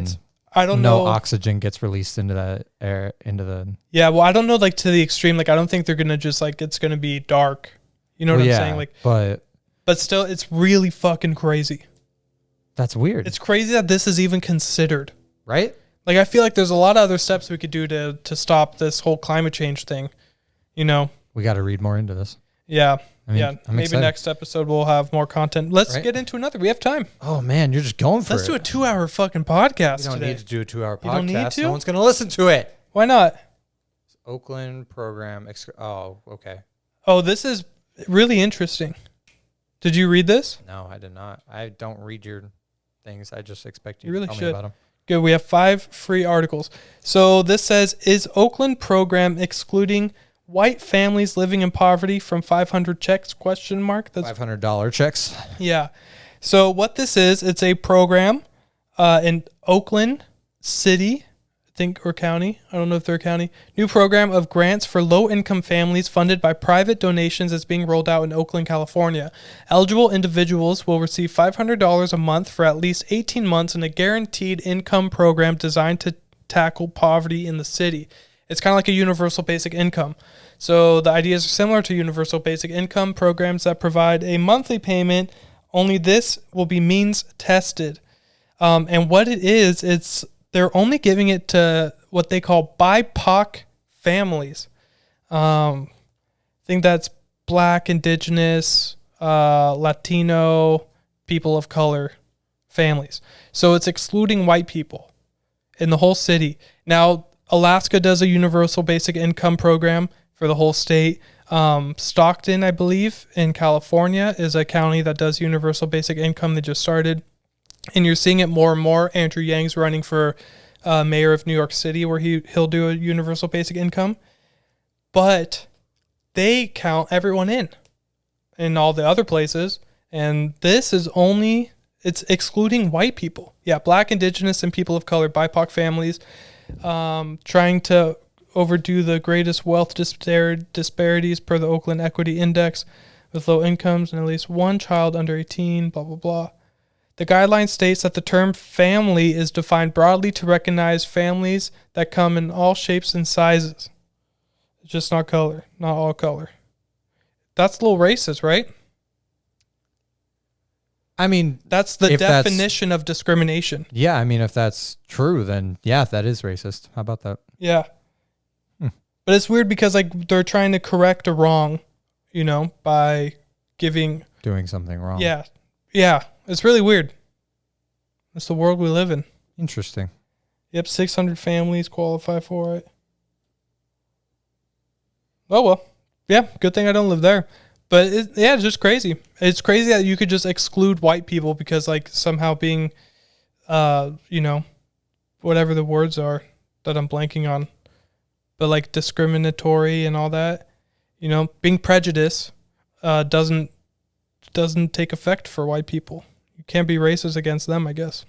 I don't know. No oxygen gets released into the air, into the. Yeah, well, I don't know, like to the extreme. Like I don't think they're gonna just like it's gonna be dark. You know what I'm saying? Like, but still, it's really fucking crazy. That's weird. It's crazy that this is even considered. Right? Like I feel like there's a lot of other steps we could do to stop this whole climate change thing. You know. We got to read more into this. Yeah. I mean, I'm maybe excited. next episode we'll have more content. Let's get into another. We have time. Oh man, you're just going for Let's it. do a 2-hour fucking podcast You don't today. need to do a 2-hour podcast. You don't need to? No one's going to listen to it. Why not? Oakland program. Oh, okay. Oh, this is really interesting. Did you read this? No, I did not. I don't read your things. I just expect you, You really to tell should. me about them. Good. We have 5 free articles. So this says, is Oakland program excluding white families living in poverty from 500 checks? That's $500 checks. Yeah. So what this is, it's a program in Oakland City, I think, or county. I don't know if they're a county. New program of grants for low-income families funded by private donations is being rolled out in Oakland, California. Eligible individuals will receive $500 a month for at least 18 months in a guaranteed income program designed to tackle poverty in the city. It's kind of like a universal basic income. So the ideas are similar to universal basic income programs that provide a monthly payment, only this will be means tested. And what it is, they're only giving it to what they call BIPOC families. I think that's Black, Indigenous, Latino, people of color families. So it's excluding white people in the whole city. Now, Alaska does a universal basic income program for the whole state. Stockton, I believe, in California is a county that does universal basic income. They just started. And you're seeing it more and more. Andrew Yang's running for mayor of New York City, where he'll do a universal basic income. But they count everyone in all the other places. And this is it's excluding white people. Yeah, Black, Indigenous, and people of color, BIPOC families, trying to overdo the greatest wealth disparities per the Oakland Equity Index with low incomes and at least one child under 18, blah, blah, blah. The guideline states that the term family is defined broadly to recognize families that come in all shapes and sizes. It's just not color, not all color. That's a little racist, right? I mean, that's the definition of discrimination. Yeah, I mean, if that's true, then yeah, that is racist. How about that? Yeah. But it's weird because like they're trying to correct a wrong, by doing something wrong. Yeah. Yeah. It's really weird. It's the world we live in. Interesting. Yep, 600 families qualify for it. Oh, well. Yeah, good thing I don't live there. But, it's just crazy. It's crazy that you could just exclude white people because, like, somehow being, whatever the words are that I'm blanking on. But, like, discriminatory and all that. Being prejudiced doesn't take effect for white people. You can't be racist against them, I guess.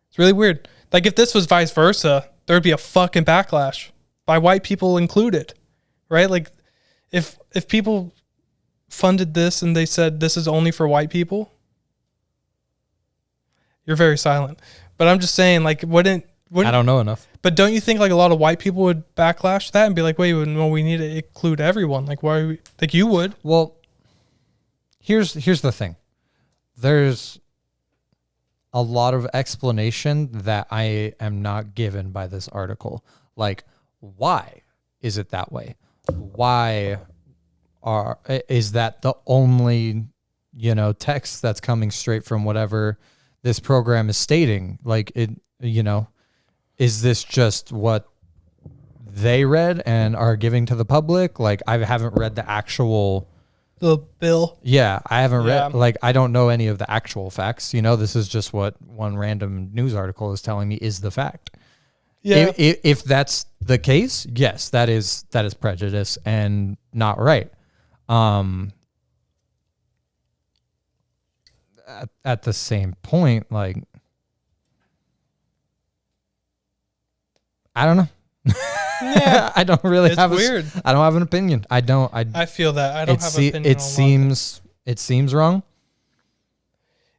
It's really weird. Like, if this was vice versa, there'd be a fucking backlash by white people included, right? Like, if people funded this and they said this is only for white people, you're very silent. But I'm just saying, like, wouldn't I don't know enough. But don't you think like a lot of white people would backlash that and be like, wait, no, we need to include everyone? Like, why are we, like, you would? Well, here's the thing. There's a lot of explanation that I am not given by this article. Like, why is it that way? Why is that the only, text that's coming straight from whatever this program is stating? Like, it, is this just what they read and are giving to the public? Like, I haven't read the bill. Yeah, I haven't read, like, I don't know any of the actual facts. This is just what one random news article is telling me is the fact. Yeah. If that's the case, yes, that is prejudice and not right. At the same point, like, I don't know. Yeah. I don't really It's weird. I don't have an opinion. I feel that. I don't have an opinion. It seems wrong.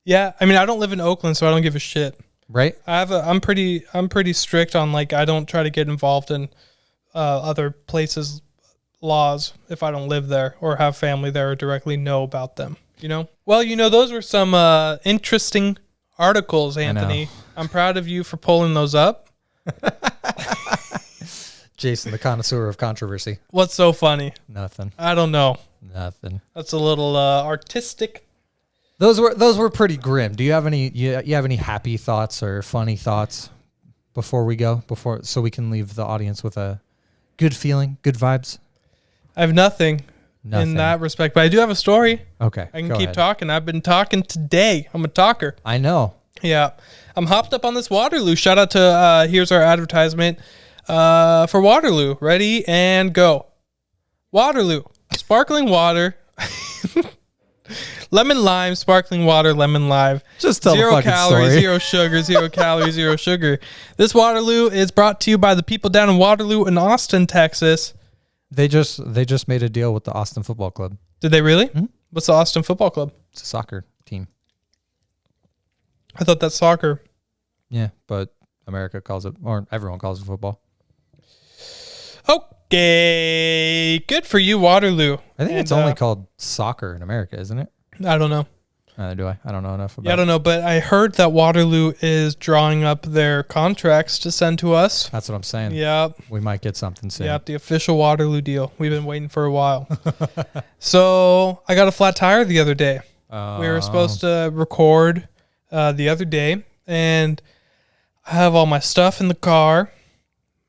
Yeah. I mean, I don't live in Oakland, so I don't give a shit. Right. I'm pretty strict on, like, I don't try to get involved in other places' laws if I don't live there or have family there or directly know about them. Well, those were some interesting articles, Anthony. I'm proud of you for pulling those up. Jason, the connoisseur of controversy. What's so funny? Nothing. I don't know. Nothing. That's a little artistic. Those were pretty grim. Do you have any happy thoughts or funny thoughts before we go? So we can leave the audience with a good feeling, good vibes? I have nothing in that respect, but I do have a story. Okay. I can keep talking. I've been talking today. I'm a talker. I know. Yeah. I'm hopped up on this Waterloo. Shout out to here's our advertisement for Waterloo. Ready and go. Waterloo. Sparkling water. Lemon lime, sparkling water, lemon lime. Just tell the fucking calories, story. 0 sugar, 0 calories, 0 sugar. This Waterloo is brought to you by the people down in Waterloo and Austin, Texas. They just made a deal with the Austin Football Club. Did they really? Mm-hmm. What's the Austin Football Club? It's a soccer team. I thought that's soccer. Yeah, but America calls it, or everyone calls it football. Okay. Good for you, Waterloo. I think it's only called soccer in America, isn't it? I don't know. Do I? I don't know enough about it. Yeah, I don't know, but I heard that Waterloo is drawing up their contracts to send to us. That's what I'm saying. Yeah. We might get something soon. Yeah, the official Waterloo deal. We've been waiting for a while. So I got a flat tire the other day. We were supposed to record the other day, and I have all my stuff in the car.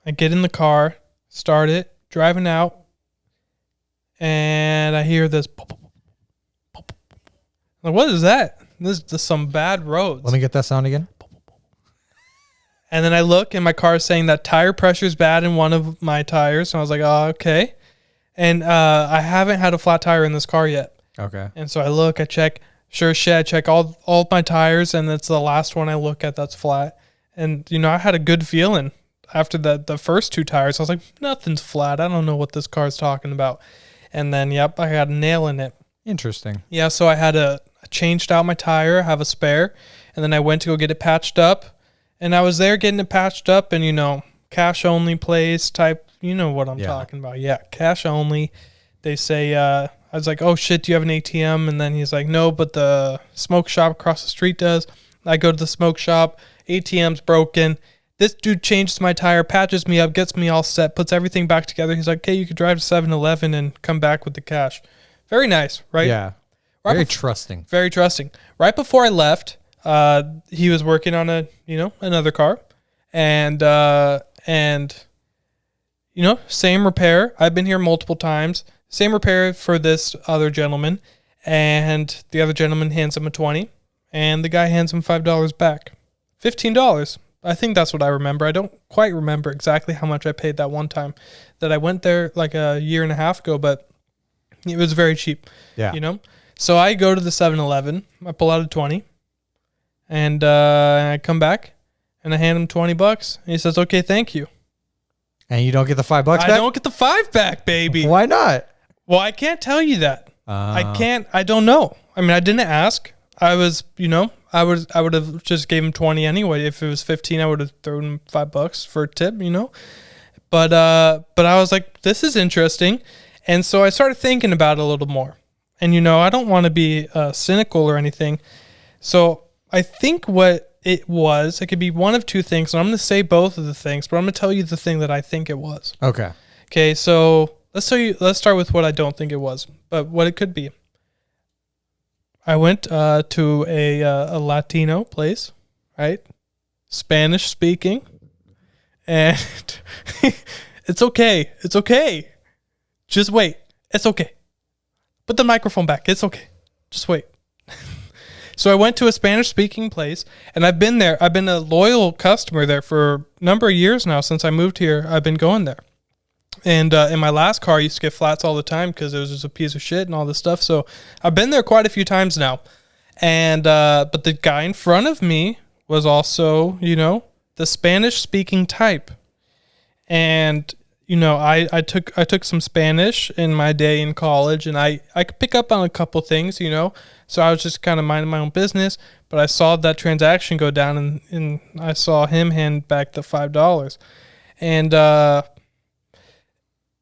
I get in the car, start it, driving out, and I hear this pop, pop, pop, pop. Like, what is that? This is some bad roads. Let me get that sound again. And then I look, and my car is saying that tire pressure is bad in one of my tires. And I was like, oh, okay. And I haven't had a flat tire in this car yet. Okay. And so I look, I check. Sure as shit, I check all of my tires, and it's the last one I look at that's flat. And, I had a good feeling after the first 2 tires. I was like, nothing's flat. I don't know what this car's talking about. And then, yep, I had a nail in it. Interesting. Yeah, so I changed out my tire, have a spare, And then I went to go get it patched up. And I was there getting it patched up and, cash only place type. You know what I'm talking about. Yeah, cash only. They say, I was like, oh shit, do you have an ATM? And then he's like, no, but the smoke shop across the street does. I go to the smoke shop. ATM's broken. This dude changes my tire, patches me up, gets me all set, puts everything back together. He's like, okay, you could drive to 7-Eleven and come back with the cash. Very nice, right? Yeah. Very trusting. Very trusting. Right before I left, he was working on another car. And same repair. I've been here multiple times. Same repair for this other gentleman. And the other gentleman hands him a 20. And the guy hands him $5 back. $15. I think that's what I remember. I don't quite remember exactly how much I paid that one time that I went there like a year and a half ago, but it was very cheap. Yeah. So I go to the 7-Eleven. I pull out a 20. And I come back. And I hand him $20. And he says, okay, thank you. And you don't get the $5 back? I don't get the $5 back, baby. Why not? Well, I can't tell you that. I don't know. I mean, I didn't ask. I was, I would have just gave him 20 anyway. If it was 15, I would have thrown him $5 for a tip, But I was like, this is interesting. And so I started thinking about it a little more. And, I don't want to be cynical or anything. So I think what it was, it could be one of two things. And I'm going to say both of the things, but I'm going to tell you the thing that I think it was. Okay. So let's start with what I don't think it was, but what it could be. I went to a Latino place, right? Spanish speaking. And it's okay. It's okay. Just wait. It's okay. Put the microphone back. It's okay. Just wait. So I went to a Spanish speaking place and I've been there. I've been a loyal customer there for a number of years now. Since I moved here, I've been going there. And in my last car, I used to get flats all the time because it was just a piece of shit and all this stuff. So I've been there quite a few times now. And but the guy in front of me was also, the Spanish speaking type. And I took some Spanish in my day in college, and I could pick up on a couple things, So I was just kind of minding my own business. But I saw that transaction go down, and I saw him hand back the $5.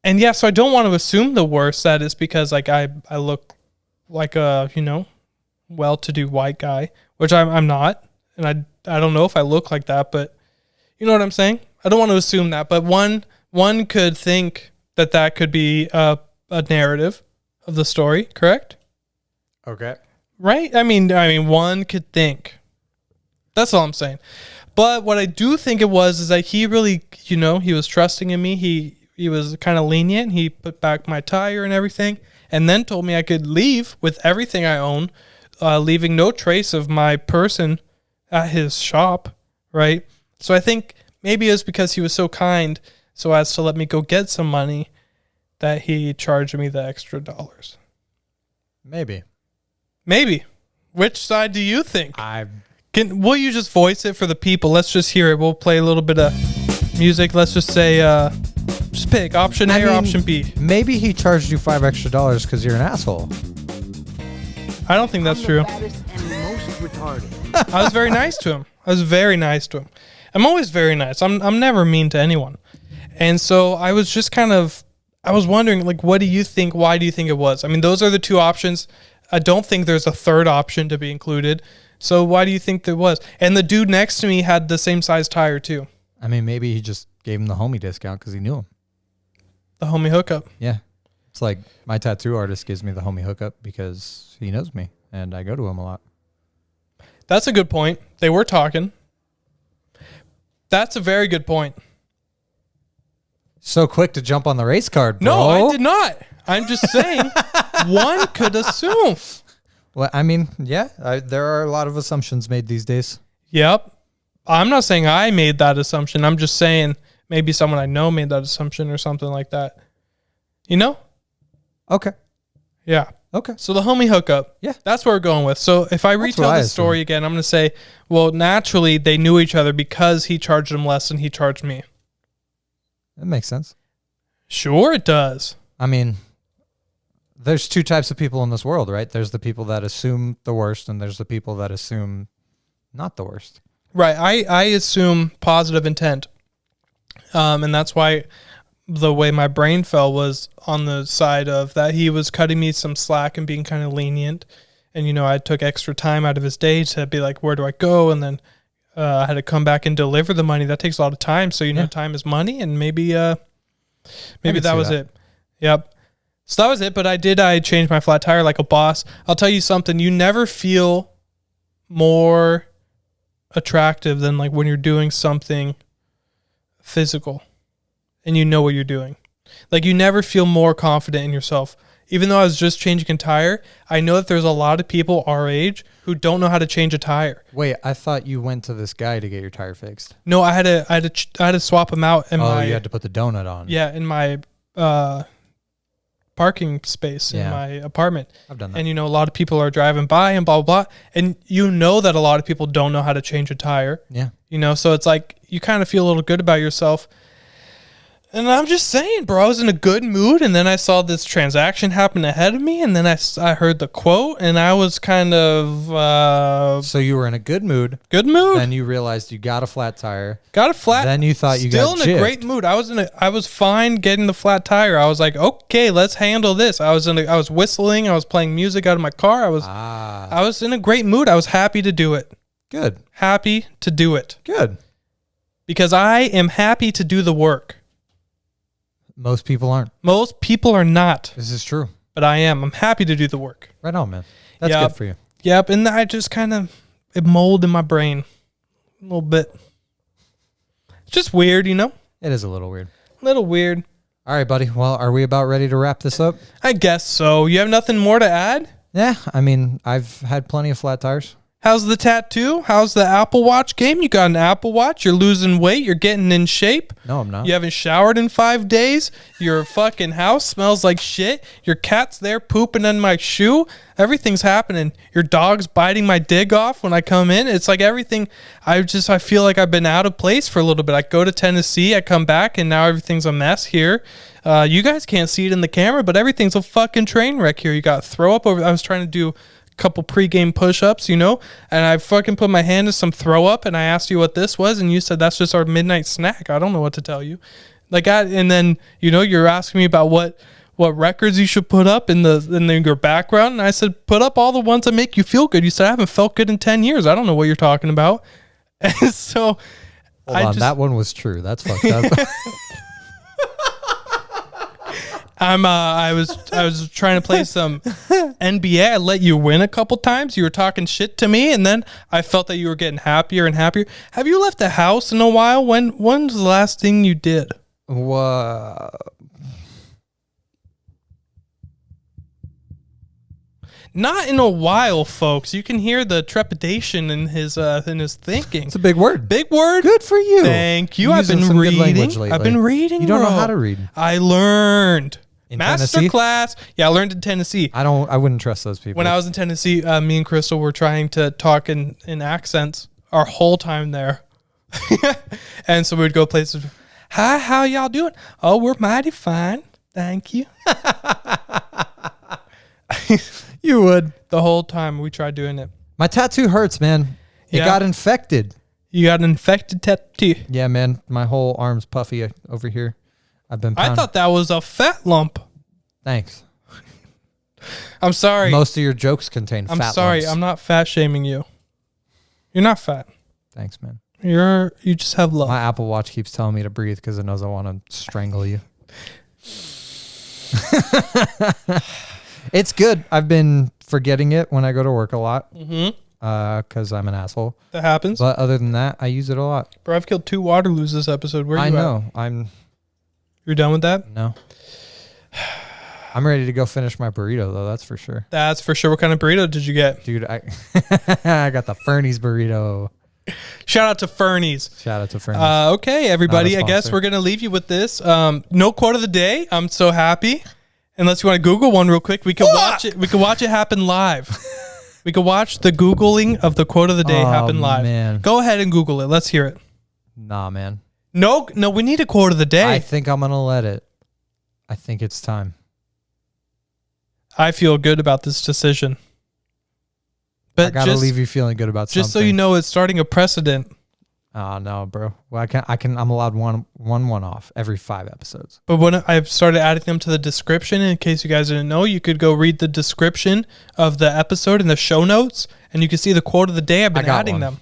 And yeah, so I don't want to assume the worst. That is because I look like a well-to-do white guy, which I'm not, and I don't know if I look like that, but you know what I'm saying. I don't want to assume that, but one could think that could be a narrative of the story, correct? Okay. Right? I mean, one could think. That's all I'm saying. But what I do think it was is that he really, he was trusting in me. He was kind of lenient. He put back my tire and everything, and then told me I could leave with everything I own, leaving no trace of my person at his shop, right? So I think maybe it was because he was so kind so as to let me go get some money that he charged me the extra dollars. Maybe. Which side do you think? Will you just voice it for the people? Let's just hear it. We'll play a little bit of music. Let's just say, just pick option A or option B. Maybe he charged you $5 extra because you're an asshole. I don't think that's true. I'm the fattest and most retarded. I was very nice to him. I'm always very nice. I'm never mean to anyone. And so I was just I was wondering, what do you think? Why do you think it was? I mean, those are the two options. I don't think there's a third option to be included. So why do you think there was? And the dude next to me had the same size tire too. I mean, maybe he just gave him the homie discount because he knew him. The homie hookup. Yeah. It's like my tattoo artist gives me the homie hookup because he knows me and I go to him a lot. That's a good point. They were talking. That's a very good point. So quick to jump on the race card, bro. No, I did not. I'm just saying one could assume. Well, I mean, yeah, there are a lot of assumptions made these days. Yep. I'm not saying I made that assumption. I'm just saying maybe someone I know made that assumption or something like that. Okay. Yeah. Okay. So the homie hookup. Yeah. That's what we're going with. So if I retell the story again, I'm going to say, well, naturally they knew each other because he charged him less than he charged me. That makes sense. Sure it does. I mean, there's two types of people in this world, right? There's the people that assume the worst and there's the people that assume not the worst. Right. I assume positive intent. And that's why the way my brain fell was on the side of that he was cutting me some slack and being kind of lenient. And, you know, I took extra time out of his day to be like, where do I go? And then I had to come back and deliver the money. That takes a lot of time. So, you know, time is money. And maybe that was it. Yep. So that was it. But I changed my flat tire like a boss. I'll tell you something. You never feel more attractive than like when you're doing something physical and you know what you're doing. Like you never feel more confident in yourself. Even though I was just changing a tire, I know that there's a lot of people our age who don't know how to change a tire. Wait, I thought you went to this guy to get your tire fixed. No, I had to swap them out in my. Oh, you had to put the donut on. Yeah, in my parking space in my apartment. I've done that. And you know, a lot of people are driving by and blah blah blah, and you know that a lot of people don't know how to change a tire. Yeah. You know, so it's like you kind of feel a little good about yourself. And I'm just saying, bro, I was in a good mood, and then I saw this transaction happen ahead of me, and then I heard the quote, and I was kind of... so you were in a good mood. Good mood. Then you realized you got a flat tire. Got a flat... Then you thought you got Still in a great mood. I was fine getting the flat tire. I was like, okay, let's handle this. I was whistling. I was playing music out of my car. I was in a great mood. I was happy to do it. Good. Happy to do it. Good. Because I am happy to do the work. Most people aren't. Most people are not. This is true. But I am. I'm happy to do the work. Right on, man. That's good for you. Yep. And I just kind of, it molded in my brain a little bit. It's just weird, you know? It is a little weird. A little weird. All right, buddy. Well, are we about ready to wrap this up? I guess so. You have nothing more to add? Yeah. I mean, I've had plenty of flat tires. How's the tattoo? How's the Apple Watch game? You got an Apple Watch. You're losing weight. You're getting in shape. No, I'm not. You haven't showered in 5 days. Your fucking house smells like shit. Your cat's there pooping in my shoe. Everything's happening. Your dog's biting my dig off when I come in. It's like everything. I feel like I've been out of place for a little bit. I go to Tennessee. I come back and now everything's a mess here. You guys can't see it in the camera, but everything's a fucking train wreck here. You got throw up over. I was trying to do couple pregame push-ups, you know, and I fucking put my hand to some throw up, and I asked you what this was, and you said that's just our midnight snack. I don't know what to tell you. And then you know you're asking me about what records you should put up in your background, and I said put up all the ones that make you feel good. You said I haven't felt good in 10 years. I don't know what you're talking about. And so that one was true. That's fucked up. I was trying to play some NBA. I let you win a couple times. You were talking shit to me, and then I felt that you were getting happier and happier. Have you left the house in a while? When's the last thing you did? Not in a while, folks. You can hear the trepidation in his thinking. It's a big word. Big word. Good for you. Thank you. I've been reading. I've been reading. You don't know how to read. I learned. In Master Tennessee? class. Yeah, I learned in Tennessee. I wouldn't trust those people. When I was in Tennessee, me and Crystal were trying to talk in accents our whole time there. And so we would go places. Hi, how y'all doing? Oh, we're mighty fine. Thank you. You would. The whole time we tried doing it. My tattoo hurts, man. It got infected. You got an infected tattoo. Yeah, man. My whole arm's puffy over here. I've been pounding. I thought that was a fat lump. Thanks. I'm sorry. Most of your jokes contain fat lumps. I'm sorry. I'm not fat shaming you. You're not fat. Thanks, man. You just have love. My Apple Watch keeps telling me to breathe because it knows I want to strangle you. It's good. I've been forgetting it when I go to work a lot. Because I'm an asshole. That happens. But other than that, I use it a lot. Bro, I've killed 2 Waterloos this episode. Where are you at? I know. You're done with that? No. I'm ready to go finish my burrito, though. That's for sure. That's for sure. What kind of burrito did you get? Dude, I got the Fernie's burrito. Shout out to Fernie's. Okay, everybody. I guess we're going to leave you with this. No quote of the day. I'm so happy. Unless you want to Google one real quick, we can watch it. We can watch it happen live. We can watch the Googling of the quote of the day happen live. Man. Go ahead and Google it. Let's hear it. Nah, man. No, we need a quote of the day. I think I'm going to let it. I think it's time. I feel good about this decision. But I gotta leave you feeling good about something. Just so you know, it's starting a precedent. Oh no, bro. Well, I'm allowed one off every 5 episodes. But when I've started adding them to the description, in case you guys didn't know, you could go read the description of the episode in the show notes, and you can see the quote of the day. I've been adding them.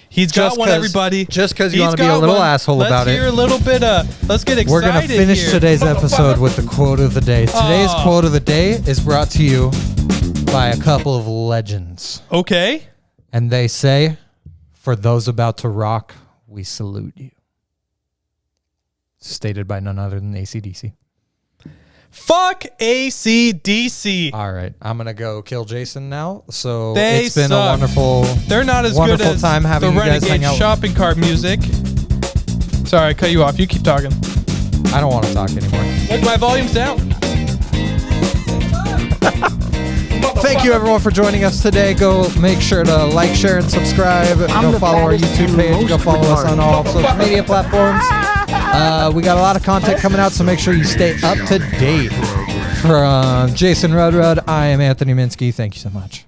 He's got one, everybody. Just because you want to be a little asshole about it. Let's hear a little bit let's get excited. We're going to finish today's episode with the quote of the day. Today's quote of the day is brought to you by a couple of legends. Okay. And they say, for those about to rock, we salute you. Stated by none other than AC/DC. Fuck AC/DC. All right, I'm gonna go kill Jason now. So They it's been suck. a wonderful. They're not as good as time having the you guys hang Renegade out. shopping cart music. Sorry, I cut you off. You keep talking. I don't want to talk anymore. Look, my volume's down. Thank you everyone for joining us today. Go make sure to like, share, and subscribe. Go follow our YouTube page. Go follow us on all social media platforms. We got a lot of content coming out, so make sure you stay up to date. From Jason Rudrud, I am Anthony Minsky. Thank you so much.